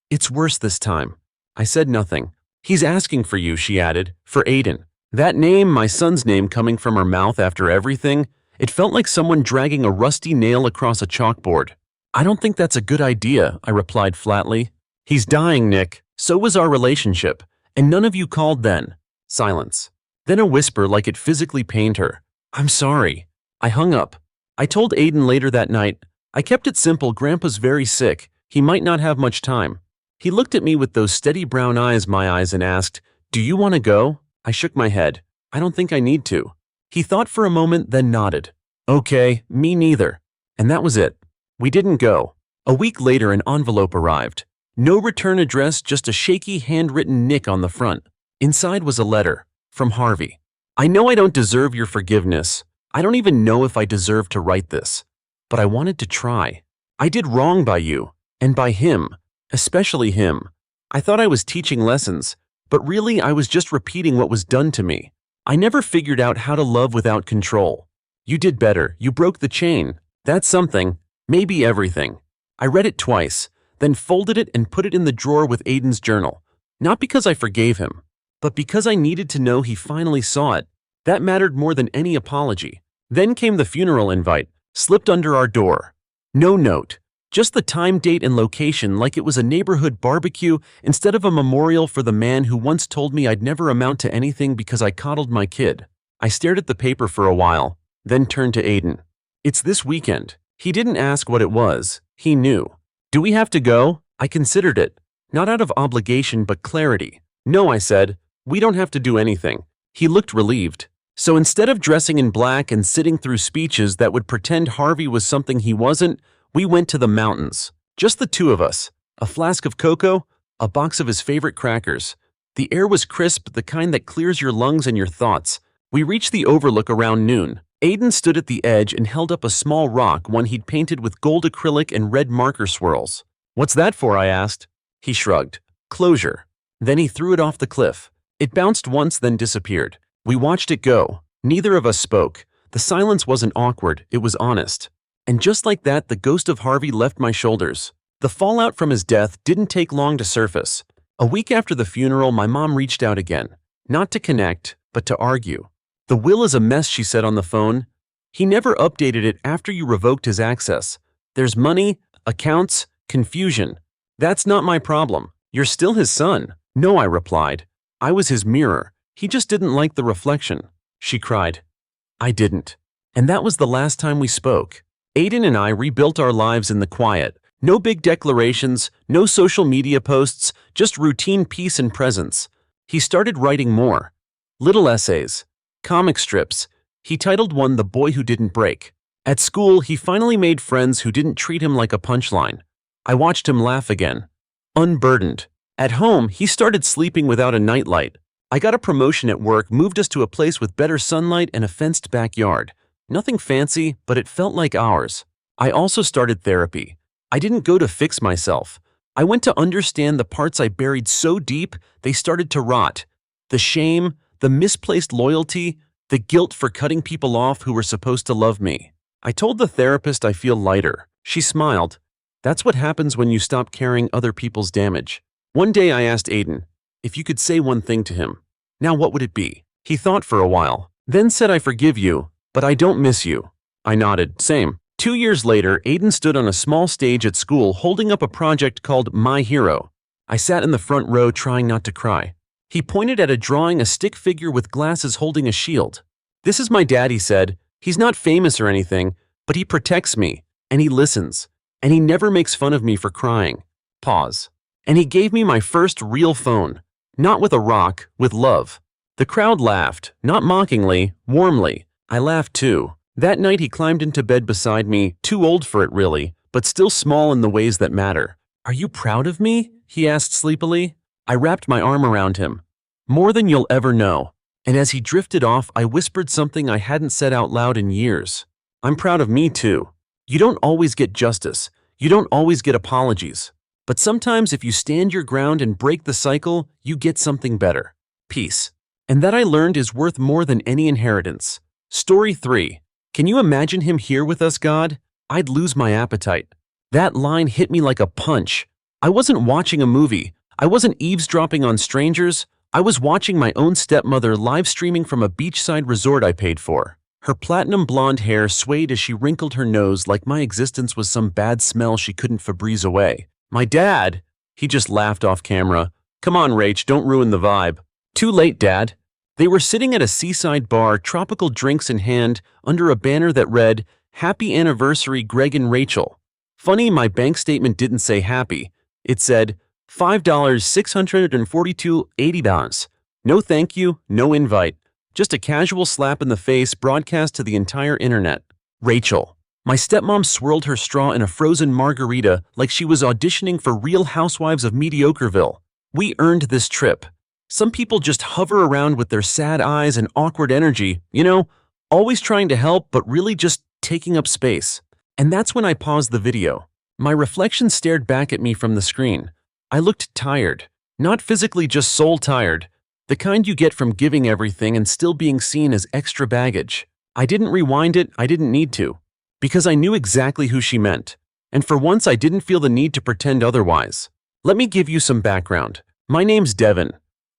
It's worse this time. I said nothing. He's asking for you, she added, for Aiden. That name, my son's name, coming from her mouth after everything, it felt like someone dragging a rusty nail across a chalkboard. I don't think that's a good idea, I replied flatly. He's dying, Nick. So was our relationship. And none of you called then. Silence. Then a whisper like it physically pained her. "I'm sorry." I hung up. I told Aiden later that night, "I kept it simple. Grandpa's very sick. He might not have much time." He looked at me with those steady brown eyes, my eyes, and asked, "Do you want to go?" I shook my head. "I don't think I need to." He thought for a moment, then nodded. "Okay, me neither." And that was it. We didn't go. A week later, an envelope arrived. No return address, just a shaky handwritten nick on the front. Inside was a letter from Harvey. "I know I don't deserve your forgiveness. I don't even know if I deserve to write this. But I wanted to try. I did wrong by you, and by him, especially him. I thought I was teaching lessons, but really I was just repeating what was done to me. I never figured out how to love without control. You did better. You broke the chain. That's something, maybe everything." I read it twice, then folded it and put it in the drawer with Aiden's journal. Not because I forgave him, but because I needed to know he finally saw it. That mattered more than any apology. Then came the funeral invite, slipped under our door. No note, just the time, date, and location, like it was a neighborhood barbecue instead of a memorial for the man who once told me I'd never amount to anything because I coddled my kid. I stared at the paper for a while, then turned to Aiden. "It's this weekend." He didn't ask what it was. He knew. "Do we have to go?" I considered it, not out of obligation but clarity. "No," I said. "We don't have to do anything." He looked relieved. So instead of dressing in black and sitting through speeches that would pretend Harvey was something he wasn't, we went to the mountains. Just the two of us. A flask of cocoa, a box of his favorite crackers. The air was crisp, the kind that clears your lungs and your thoughts. We reached the overlook around noon. Aiden stood at the edge and held up a small rock, one he'd painted with gold acrylic and red marker swirls. "What's that for?" I asked. He shrugged. "Closure." Then he threw it off the cliff. It bounced once, then disappeared. We watched it go. Neither of us spoke. The silence wasn't awkward, it was honest. And just like that, the ghost of Harvey left my shoulders. The fallout from his death didn't take long to surface. A week after the funeral, my mom reached out again. Not to connect, but to argue. "The will is a mess," she said on the phone. "He never updated it after you revoked his access. There's money, accounts, confusion. That's not my problem. You're still his son." "No," I replied. "I was his mirror. He just didn't like the reflection." She cried. I didn't. And that was the last time we spoke. Aiden and I rebuilt our lives in the quiet. No big declarations, no social media posts, just routine peace and presence. He started writing more. Little essays, comic strips. He titled one "The Boy Who Didn't Break." At school, he finally made friends who didn't treat him like a punchline. I watched him laugh again. Unburdened. At home, he started sleeping without a nightlight. I got a promotion at work, moved us to a place with better sunlight and a fenced backyard. Nothing fancy, but it felt like ours. I also started therapy. I didn't go to fix myself. I went to understand the parts I buried so deep they started to rot. The shame, the misplaced loyalty, the guilt for cutting people off who were supposed to love me. I told the therapist I feel lighter. She smiled. That's what happens when you stop carrying other people's damage. One day I asked Aiden, if you could say one thing to him, now what would it be? He thought for a while, then said, "I forgive you, but I don't miss you." I nodded, same. 2 years later, Aiden stood on a small stage at school holding up a project called My Hero. I sat in the front row trying not to cry. He pointed at a drawing, a stick figure with glasses holding a shield. "This is my dad," he said. "He's not famous or anything, but he protects me, and he listens, and he never makes fun of me for crying." Pause. "And he gave me my first real phone. Not with a rock, with love." The crowd laughed, not mockingly, warmly. I laughed too. That night he climbed into bed beside me, too old for it really, but still small in the ways that matter. "Are you proud of me?" he asked sleepily. I wrapped my arm around him. "More than you'll ever know." And as he drifted off, I whispered something I hadn't said out loud in years. "I'm proud of me too. You don't always get justice. You don't always get apologies. But sometimes if you stand your ground and break the cycle, you get something better. Peace. And that I learned is worth more than any inheritance." Story 3. Can you imagine him here with us, God? I'd lose my appetite. That line hit me like a punch. I wasn't watching a movie. I wasn't eavesdropping on strangers. I was watching my own stepmother live streaming from a beachside resort I paid for. Her platinum blonde hair swayed as she wrinkled her nose like my existence was some bad smell she couldn't Febreze away. "My dad?" He just laughed off camera. "Come on, Rach, don't ruin the vibe." "Too late, Dad." They were sitting at a seaside bar, tropical drinks in hand, under a banner that read, "Happy Anniversary, Greg and Rachel." Funny, my bank statement didn't say happy. It said, $5,642.80. No thank you, no invite. Just a casual slap in the face broadcast to the entire internet. Rachel. My stepmom swirled her straw in a frozen margarita like she was auditioning for Real Housewives of Mediocreville. We earned this trip. Some people just hover around with their sad eyes and awkward energy, always trying to help but really just taking up space. And that's when I paused the video. My reflection stared back at me from the screen. I looked tired. Not physically, just soul tired. The kind you get from giving everything and still being seen as extra baggage. I didn't rewind it, I didn't need to. Because I knew exactly who she meant. And for once I didn't feel the need to pretend otherwise. Let me give you some background. My name's Devin.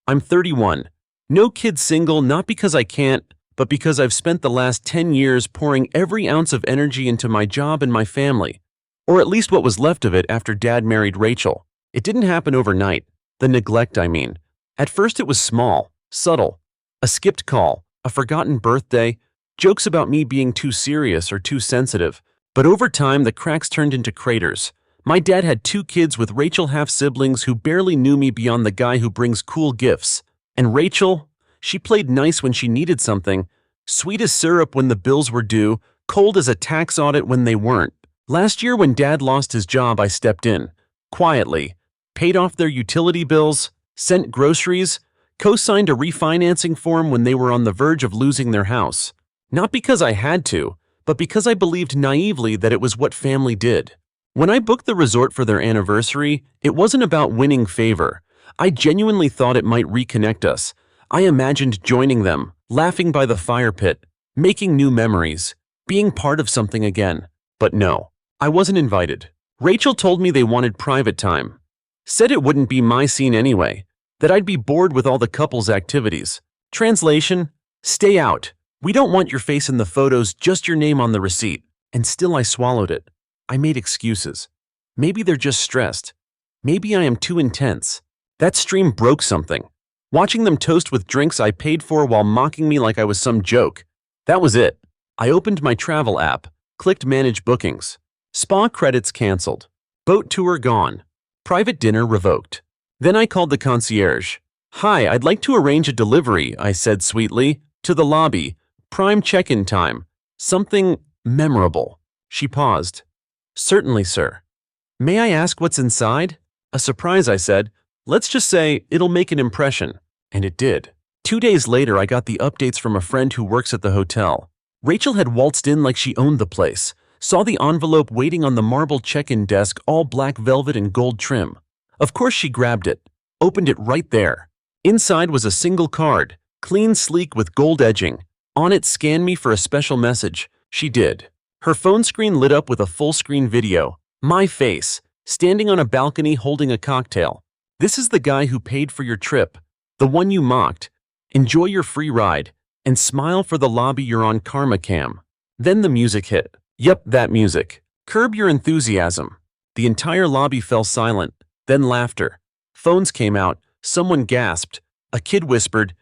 I'm 31. No kid, single, not because I can't, but because I've spent the last 10 years pouring every ounce of energy into my job and my family. Or at least what was left of it after Dad married Rachel. It didn't happen overnight. The neglect, I mean. At first it was small, subtle. A skipped call, a forgotten birthday, jokes about me being too serious or too sensitive. But over time the cracks turned into craters. My dad had 2 kids with Rachel, half-siblings who barely knew me beyond the guy who brings cool gifts. And Rachel, she played nice when she needed something, sweet as syrup when the bills were due, cold as a tax audit when they weren't. Last year when Dad lost his job, I stepped in, quietly, paid off their utility bills, sent groceries, co-signed a refinancing form when they were on the verge of losing their house. Not because I had to, but because I believed naively that it was what family did. When I booked the resort for their anniversary, it wasn't about winning favor. I genuinely thought it might reconnect us. I imagined joining them, laughing by the fire pit, making new memories, being part of something again. But no, I wasn't invited. Rachel told me they wanted private time. Said it wouldn't be my scene anyway, that I'd be bored with all the couple's activities. Translation: stay out. We don't want your face in the photos, just your name on the receipt. And still I swallowed it. I made excuses. Maybe they're just stressed. Maybe I am too intense. That stream broke something. Watching them toast with drinks I paid for while mocking me like I was some joke. That was it. I opened my travel app, clicked Manage Bookings. Spa credits canceled. Boat tour gone. Private dinner revoked. Then I called the concierge. "Hi, I'd like to arrange a delivery," I said sweetly, "to the lobby. Prime check-in time. Something memorable." She paused. "Certainly, sir." "May I ask what's inside?" "A surprise," I said. "Let's just say it'll make an impression." And it did. 2 days later, I got the updates from a friend who works at the hotel. Rachel had waltzed in like she owned the place, saw the envelope waiting on the marble check-in desk, all black velvet and gold trim. Of course she grabbed it, opened it right there. Inside was a single card, clean, sleek with gold edging. On it, "Scan me for a special message." She did. Her phone screen lit up with a full-screen video. My face, standing on a balcony holding a cocktail. "This is the guy who paid for your trip. The one you mocked. Enjoy your free ride. And smile for the lobby you're on, karma cam." Then the music hit. Yep, that music. "Curb Your Enthusiasm." The entire lobby fell silent. Then laughter. Phones came out. Someone gasped. A kid whispered,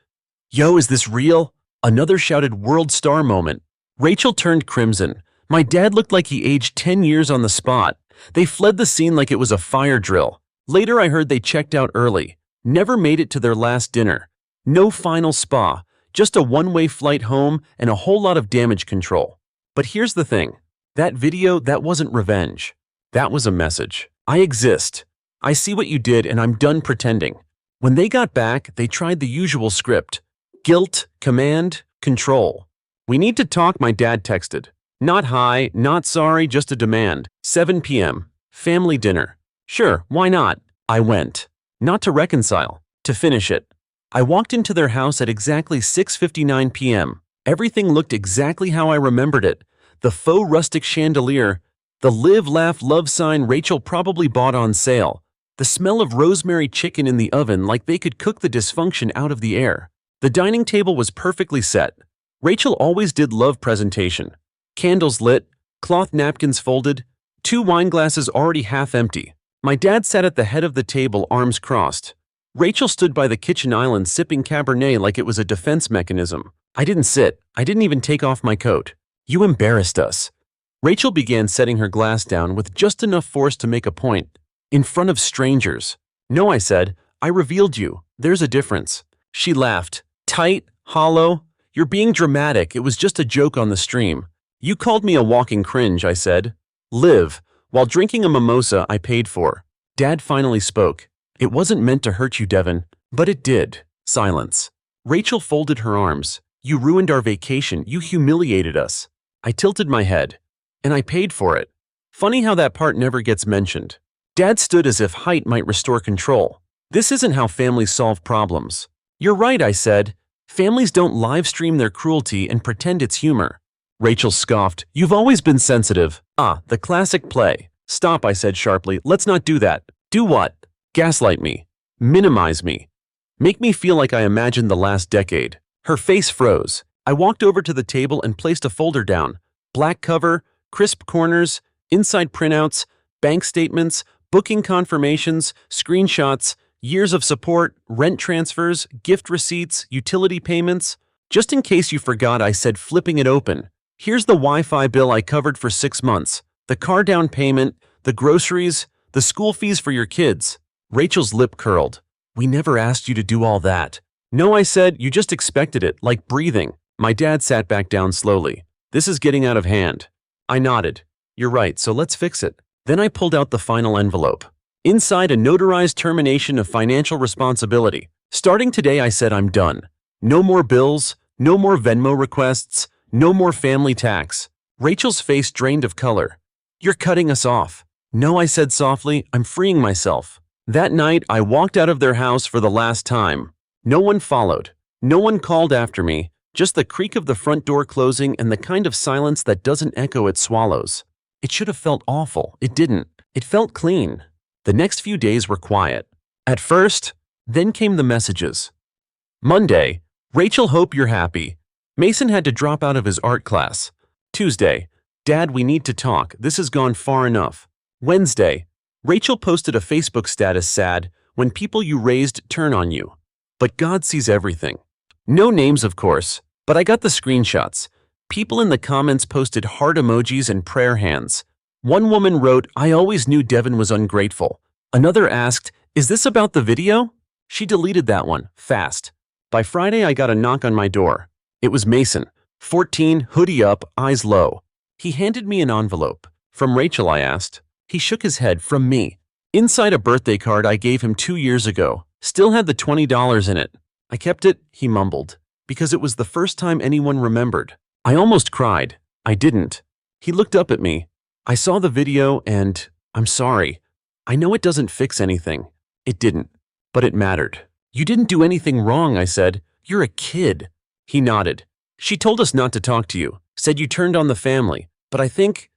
"Yo, is this real?" Another shouted, "World star moment." Rachel turned crimson. My dad looked like he aged 10 years on the spot. They fled the scene like it was a fire drill. Later I heard they checked out early. Never made it to their last dinner. No final spa. Just a one-way flight home and a whole lot of damage control. But here's the thing. That video, that wasn't revenge. That was a message. I exist. I see what you did and I'm done pretending. When they got back, they tried the usual script. Guilt, command, control. "We need to talk," my dad texted. Not hi, not sorry, just a demand. 7 p.m. Family dinner. Sure, why not? I went. Not to reconcile, to finish it. I walked into their house at exactly 6:59 p.m. Everything looked exactly how I remembered it. The faux rustic chandelier, the live, laugh, love sign Rachel probably bought on sale, the smell of rosemary chicken in the oven like they could cook the dysfunction out of the air. The dining table was perfectly set. Rachel always did love presentation. Candles lit, cloth napkins folded, 2 wine glasses already half empty. My dad sat at the head of the table, arms crossed. Rachel stood by the kitchen island sipping Cabernet like it was a defense mechanism. I didn't sit. I didn't even take off my coat. You embarrassed us. Rachel began setting her glass down with just enough force to make a point. In front of strangers. No, I said. I revealed you. There's a difference. She laughed. Tight, hollow. You're being dramatic. It was just a joke on the stream. You called me a walking cringe, I said. Live. While drinking a mimosa I paid for. Dad finally spoke. It wasn't meant to hurt you, Devin, but it did. Silence. Rachel folded her arms. You ruined our vacation. You humiliated us. I tilted my head. And I paid for it. Funny how that part never gets mentioned. Dad stood as if height might restore control. This isn't how families solve problems. You're right, I said. Families don't live stream their cruelty and pretend it's humor. Rachel scoffed. You've always been sensitive. Ah, the classic play. Stop, I said sharply. Let's not do that. Do what? Gaslight me. Minimize me. Make me feel like I imagined the last decade. Her face froze. I walked over to the table and placed a folder down. Black cover, crisp corners, inside printouts, bank statements, booking confirmations, screenshots, years of support, rent transfers, gift receipts, utility payments. Just in case you forgot, I said, flipping it open. Here's the Wi-Fi bill I covered for 6 months, the car down payment, the groceries, the school fees for your kids. Rachel's lip curled. We never asked you to do all that. No, I said, you just expected it, like breathing. My dad sat back down slowly. This is getting out of hand. I nodded. You're right, so let's fix it. Then I pulled out the final envelope. Inside, a notarized termination of financial responsibility. Starting today, I said, I'm done. No more bills, no more Venmo requests, no more family tax. Rachel's face drained of color. You're cutting us off. No, I said softly, I'm freeing myself. That night, I walked out of their house for the last time. No one followed. No one called after me, just the creak of the front door closing and the kind of silence that doesn't echo, it swallows. It should have felt awful. It didn't. It felt clean. The next few days were quiet. At first, then came the messages. Monday, Rachel, hope you're happy. Mason had to drop out of his art class. Tuesday, Dad, we need to talk. This has gone far enough. Wednesday, Rachel posted a Facebook status sad, when people you raised turn on you. But God sees everything. No names, of course, but I got the screenshots. People in the comments posted heart emojis and prayer hands. One woman wrote, I always knew Devin was ungrateful. Another asked, is this about the video? She deleted that one, fast. By Friday, I got a knock on my door. It was Mason, 14, hoodie up, eyes low. He handed me an envelope. From Rachel, I asked. He shook his head. From me. Inside, a birthday card I gave him 2 years ago. Still had the $20 in it. I kept it, he mumbled, because it was the first time anyone remembered. I almost cried. I didn't. He looked up at me. I saw the video and, I'm sorry. I know it doesn't fix anything. It didn't. But it mattered. You didn't do anything wrong, I said. You're a kid. He nodded. She told us not to talk to you. Said you turned on the family. But I think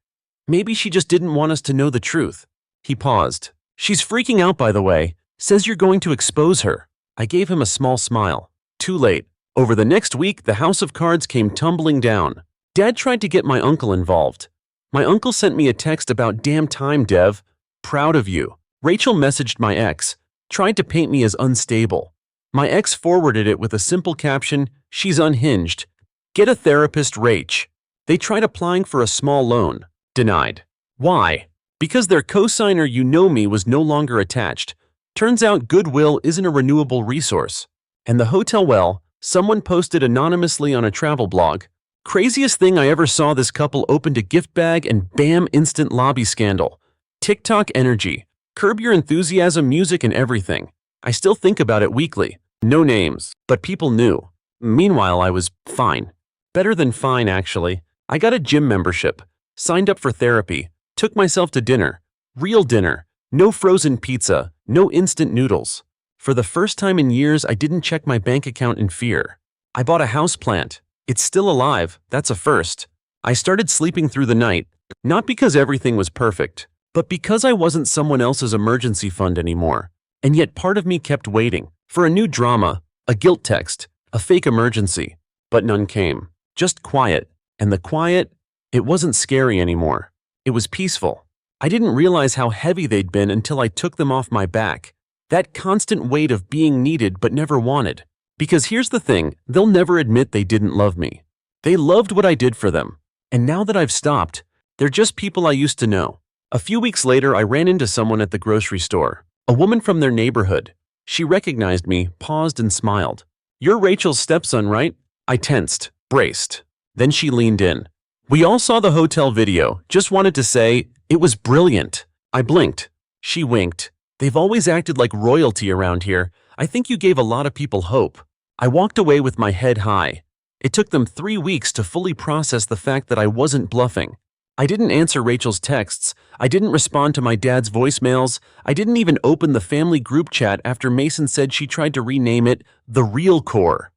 maybe she just didn't want us to know the truth. He paused. She's freaking out, by the way. Says you're going to expose her. I gave him a small smile. Too late. Over the next week, the house of cards came tumbling down. Dad tried to get my uncle involved. My uncle sent me a text about damn time, Dev. Proud of you. Rachel messaged my ex. Tried to paint me as unstable. My ex forwarded it with a simple caption, she's unhinged. Get a therapist, Rach. They tried applying for a small loan. Denied. Why? Because their cosigner, you know me, was no longer attached. Turns out goodwill isn't a renewable resource. And the hotel, well, someone posted anonymously on a travel blog. Craziest thing I ever saw, this couple opened a gift bag and bam, instant lobby scandal. TikTok energy. Curb Your Enthusiasm music and everything. I still think about it weekly. No names, but people knew. Meanwhile, I was fine. Better than fine, actually. I got a gym membership. Signed up for therapy. Took myself to dinner. Real dinner. No frozen pizza. No instant noodles. For the first time in years, I didn't check my bank account in fear. I bought a houseplant. It's still alive. That's a first. I started sleeping through the night. Not because everything was perfect, but because I wasn't someone else's emergency fund anymore. And yet part of me kept waiting for a new drama, a guilt text, a fake emergency. But none came. Just quiet. And the quiet, it wasn't scary anymore. It was peaceful. I didn't realize how heavy they'd been until I took them off my back. That constant weight of being needed but never wanted. Because here's the thing, they'll never admit they didn't love me. They loved what I did for them. And now that I've stopped, they're just people I used to know. A few weeks later, I ran into someone at the grocery store. A woman from their neighborhood. She recognized me, paused and smiled. "You're Rachel's stepson, right?" I tensed, braced. Then she leaned in. "We all saw the hotel video. Just wanted to say, it was brilliant." I blinked. She winked. "They've always acted like royalty around here. I think you gave a lot of people hope." I walked away with my head high. It took them 3 weeks to fully process the fact that I wasn't bluffing. I didn't answer Rachel's texts. I didn't respond to my dad's voicemails. I didn't even open the family group chat after Mason said she tried to rename it The Real Core.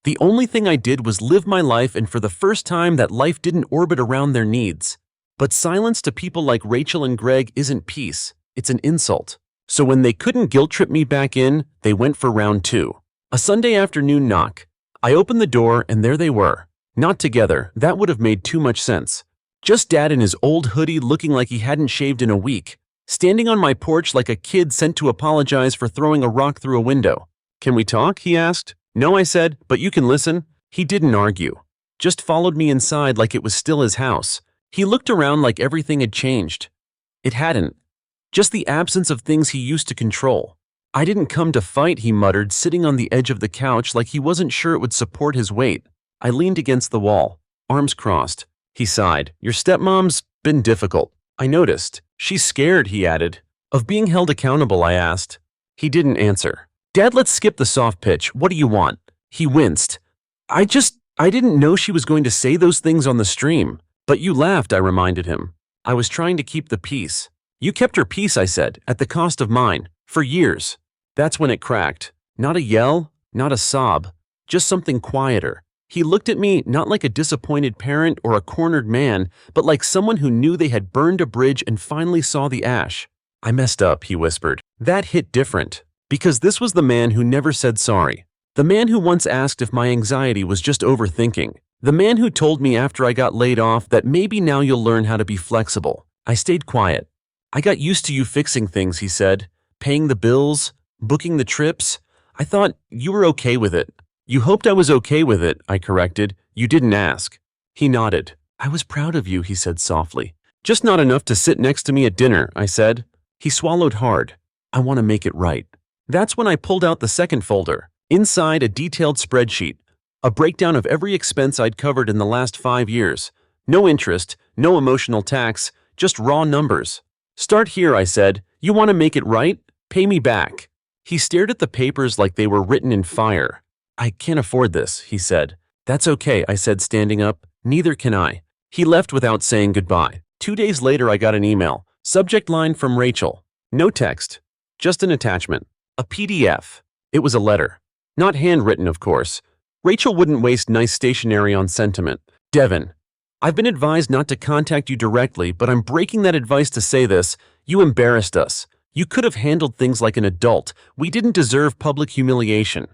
The only thing I did was live my life, and for the first time that life didn't orbit around their needs. But silence to people like Rachel and Greg isn't peace. It's an insult. So when they couldn't guilt trip me back in, they went for round 2. A Sunday afternoon knock. I opened the door and there they were. Not together, that would have made too much sense. Just Dad in his old hoodie looking like he hadn't shaved in a week, standing on my porch like a kid sent to apologize for throwing a rock through a window. "Can we talk?" he asked. "No," I said, "but you can listen." He didn't argue. Just followed me inside like it was still his house. He looked around like everything had changed. It hadn't. Just the absence of things he used to control. "I didn't come to fight," he muttered, sitting on the edge of the couch like he wasn't sure it would support his weight. I leaned against the wall, arms crossed. He sighed. "Your stepmom's been difficult." I noticed. "She's scared," he added. "Of being held accountable," I asked. He didn't answer. "Dad, let's skip the soft pitch. What do you want?" He winced. I didn't know she was going to say those things on the stream." "But you laughed," I reminded him. "I was trying to keep the peace." "You kept her peace," I said, "at the cost of mine. For years." That's when it cracked. Not a yell, not a sob, just something quieter. He looked at me not like a disappointed parent or a cornered man, but like someone who knew they had burned a bridge and finally saw the ash. "I messed up," he whispered. That hit different. Because this was the man who never said sorry. The man who once asked if my anxiety was just overthinking. The man who told me after I got laid off that maybe now you'll learn how to be flexible. I stayed quiet. "I got used to you fixing things," he said. "Paying the bills, booking the trips. I thought you were okay with it." "You hoped I was okay with it," I corrected. "You didn't ask." He nodded. "I was proud of you," he said softly. "Just not enough to sit next to me at dinner," I said. He swallowed hard. "I want to make it right." That's when I pulled out the second folder. Inside, a detailed spreadsheet. A breakdown of every expense I'd covered in the last 5 years. No interest, no emotional tax, just raw numbers. "Start here," I said. "You want to make it right? Pay me back." He stared at the papers like they were written in fire. "I can't afford this," he said. "That's okay," I said, standing up. "Neither can I." He left without saying goodbye. 2 days later, I got an email. Subject line from Rachel. No text. Just an attachment. A PDF. It was a letter. Not handwritten, of course. Rachel wouldn't waste nice stationery on sentiment. "Devin, I've been advised not to contact you directly, but I'm breaking that advice to say this. You embarrassed us. You could have handled things like an adult. We didn't deserve public humiliation.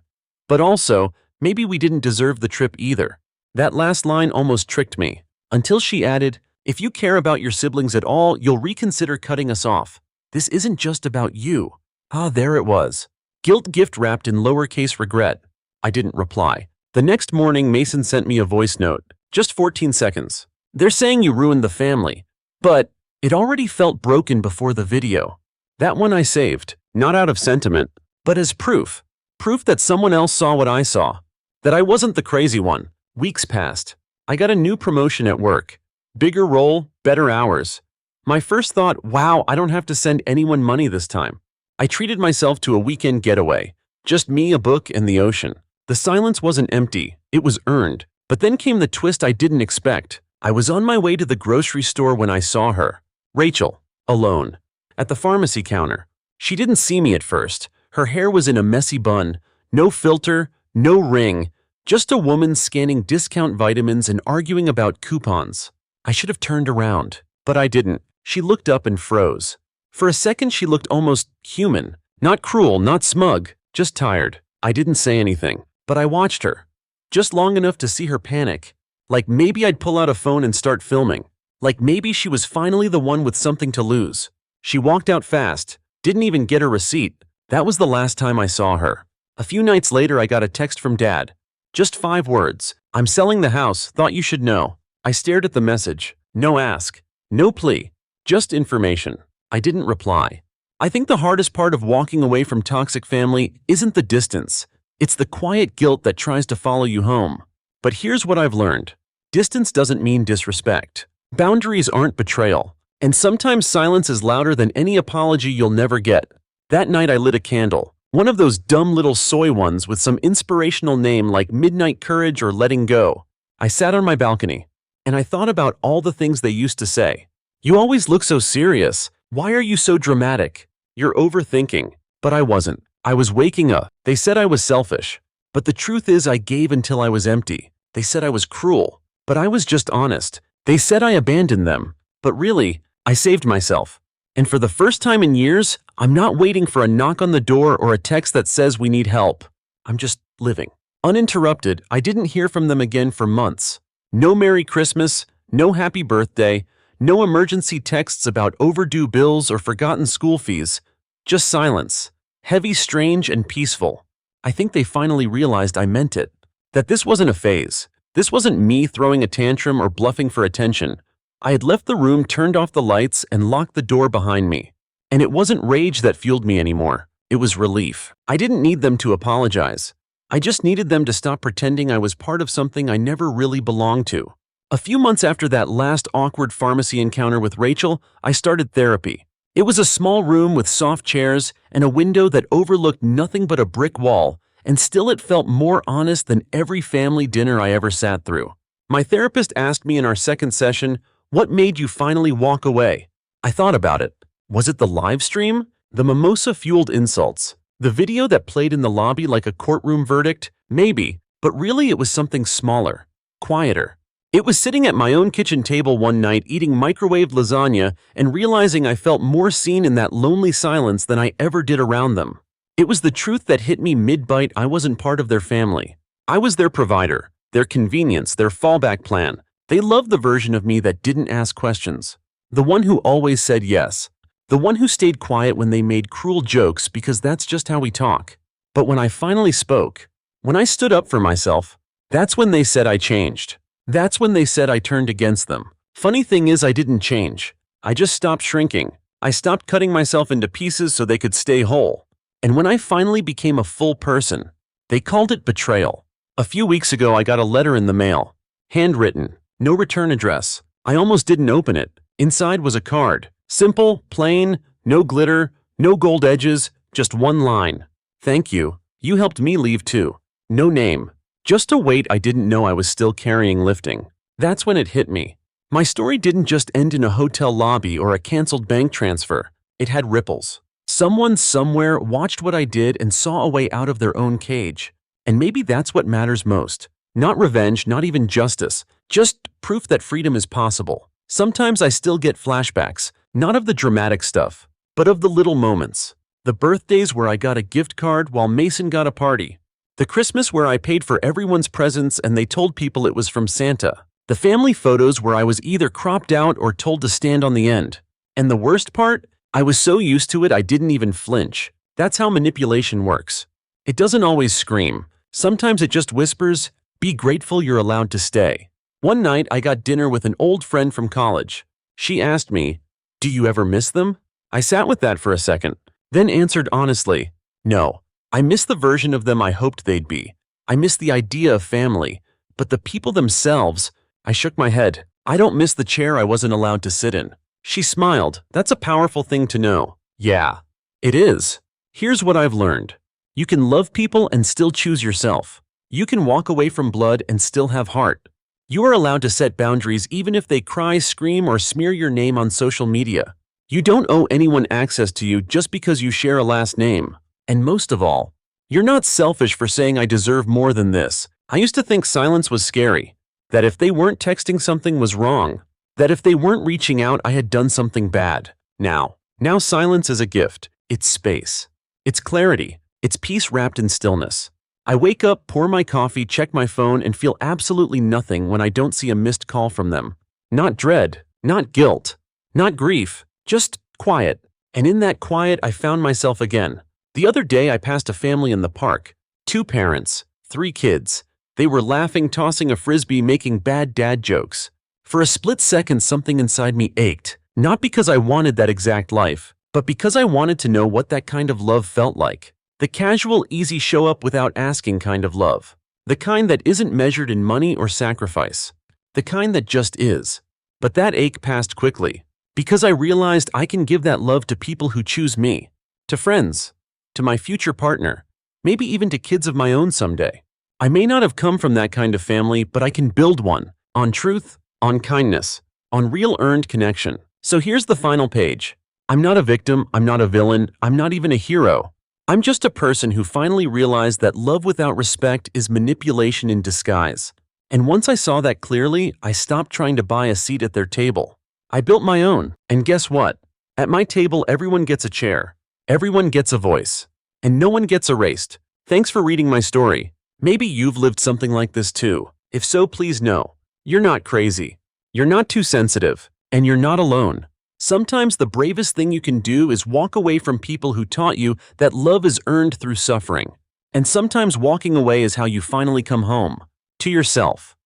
But also, maybe we didn't deserve the trip either." That last line almost tricked me. Until she added, "If you care about your siblings at all, you'll reconsider cutting us off. This isn't just about you." Ah, there it was. Guilt gift wrapped in lowercase regret. I didn't reply. The next morning, Mason sent me a voice note. Just 14 seconds. "They're saying you ruined the family. But it already felt broken before the video." That one I saved, not out of sentiment, but as proof. Proof that someone else saw what I saw. That I wasn't the crazy one. Weeks passed. I got a new promotion at work. Bigger role, better hours. My first thought, wow, I don't have to send anyone money this time. I treated myself to a weekend getaway. Just me, a book, and the ocean. The silence wasn't empty. It was earned. But then came the twist I didn't expect. I was on my way to the grocery store when I saw her. Rachel, alone. At the pharmacy counter. She didn't see me at first. Her hair was in a messy bun. No filter, no ring. Just a woman scanning discount vitamins and arguing about coupons. I should have turned around, but I didn't. She looked up and froze. For a second, she looked almost human. Not cruel, not smug, just tired. I didn't say anything, but I watched her. Just long enough to see her panic. Like maybe I'd pull out a phone and start filming. Like maybe she was finally the one with something to lose. She walked out fast, didn't even get her receipt, That was the last time I saw her. A few nights later, I got a text from Dad. Just 5 words. I'm selling the house, thought you should know. I stared at the message. No ask. No plea. Just information. I didn't reply. I think the hardest part of walking away from toxic family isn't the distance. It's the quiet guilt that tries to follow you home. But here's what I've learned. Distance doesn't mean disrespect. Boundaries aren't betrayal. And sometimes silence is louder than any apology you'll never get. That night I lit a candle. One of those dumb little soy ones with some inspirational name like Midnight Courage or Letting Go. I sat on my balcony, and I thought about all the things they used to say. You always look so serious. Why are you so dramatic? You're overthinking. But I wasn't. I was waking up. They said I was selfish. But the truth is I gave until I was empty. They said I was cruel. But I was just honest. They said I abandoned them. But really, I saved myself. And for the first time in years, I'm not waiting for a knock on the door or a text that says we need help. I'm just living. Uninterrupted, I didn't hear from them again for months. No Merry Christmas, no Happy Birthday, no emergency texts about overdue bills or forgotten school fees. Just silence. Heavy, strange, and peaceful. I think they finally realized I meant it. That this wasn't a phase. This wasn't me throwing a tantrum or bluffing for attention. I had left the room, turned off the lights, and locked the door behind me. And it wasn't rage that fueled me anymore. It was relief. I didn't need them to apologize. I just needed them to stop pretending I was part of something I never really belonged to. A few months after that last awkward pharmacy encounter with Rachel, I started therapy. It was a small room with soft chairs and a window that overlooked nothing but a brick wall, and still it felt more honest than every family dinner I ever sat through. My therapist asked me in our second session, "What made you finally walk away?" I thought about it. Was it the live stream? The mimosa-fueled insults? The video that played in the lobby like a courtroom verdict? Maybe, but really it was something smaller, quieter. It was sitting at my own kitchen table one night eating microwaved lasagna and realizing I felt more seen in that lonely silence than I ever did around them. It was the truth that hit me mid-bite. I wasn't part of their family. I was their provider, their convenience, their fallback plan. They loved the version of me that didn't ask questions. The one who always said yes. The one who stayed quiet when they made cruel jokes because that's just how we talk. But when I finally spoke, when I stood up for myself, that's when they said I changed. That's when they said I turned against them. Funny thing is, I didn't change. I just stopped shrinking. I stopped cutting myself into pieces so they could stay whole. And when I finally became a full person, they called it betrayal. A few weeks ago, I got a letter in the mail. Handwritten, no return address. I almost didn't open it. Inside was a card. Simple, plain, no glitter, no gold edges, just one line. Thank you. You helped me leave too. No name. Just a weight I didn't know I was still carrying lifting. That's when it hit me. My story didn't just end in a hotel lobby or a canceled bank transfer. It had ripples. Someone somewhere watched what I did and saw a way out of their own cage. And maybe that's what matters most. Not revenge, not even justice. Just proof that freedom is possible. Sometimes I still get flashbacks, not of the dramatic stuff, but of the little moments. The birthdays where I got a gift card while Mason got a party. The Christmas where I paid for everyone's presents and they told people it was from Santa. The family photos where I was either cropped out or told to stand on the end. And the worst part? I was so used to it I didn't even flinch. That's how manipulation works. It doesn't always scream. Sometimes it just whispers, "Be grateful you're allowed to stay." One night I got dinner with an old friend from college. She asked me, "Do you ever miss them?" I sat with that for a second, then answered honestly, "No. I miss the version of them I hoped they'd be. I miss the idea of family. But the people themselves," I shook my head. "I don't miss the chair I wasn't allowed to sit in." She smiled. "That's a powerful thing to know." Yeah, it is. Here's what I've learned. You can love people and still choose yourself. You can walk away from blood and still have heart. You are allowed to set boundaries even if they cry, scream, or smear your name on social media. You don't owe anyone access to you just because you share a last name. And most of all, you're not selfish for saying I deserve more than this. I used to think silence was scary, that if they weren't texting something was wrong, that if they weren't reaching out I had done something bad. Now silence is a gift. It's space. It's clarity. It's peace wrapped in stillness. I wake up, pour my coffee, check my phone, and feel absolutely nothing when I don't see a missed call from them. Not dread, not guilt, not grief, just quiet. And in that quiet I found myself again. The other day I passed a family in the park. 2 parents, 3 kids. They were laughing, tossing a frisbee, making bad dad jokes. For a split second, something inside me ached. Not because I wanted that exact life, but because I wanted to know what that kind of love felt like. The casual, easy, show up without asking kind of love. The kind that isn't measured in money or sacrifice. The kind that just is. But that ache passed quickly, because I realized I can give that love to people who choose me. To friends. To my future partner. Maybe even to kids of my own someday. I may not have come from that kind of family, but I can build one. On truth, on kindness, on real earned connection. So here's the final page. I'm not a victim, I'm not a villain, I'm not even a hero. I'm just a person who finally realized that love without respect is manipulation in disguise. And once I saw that clearly, I stopped trying to buy a seat at their table. I built my own, and guess what? At my table, everyone gets a chair. Everyone gets a voice. And no one gets erased. Thanks for reading my story. Maybe you've lived something like this too. If so, please know. You're not crazy. You're not too sensitive. And you're not alone. Sometimes the bravest thing you can do is walk away from people who taught you that love is earned through suffering. And sometimes walking away is how you finally come home. To yourself.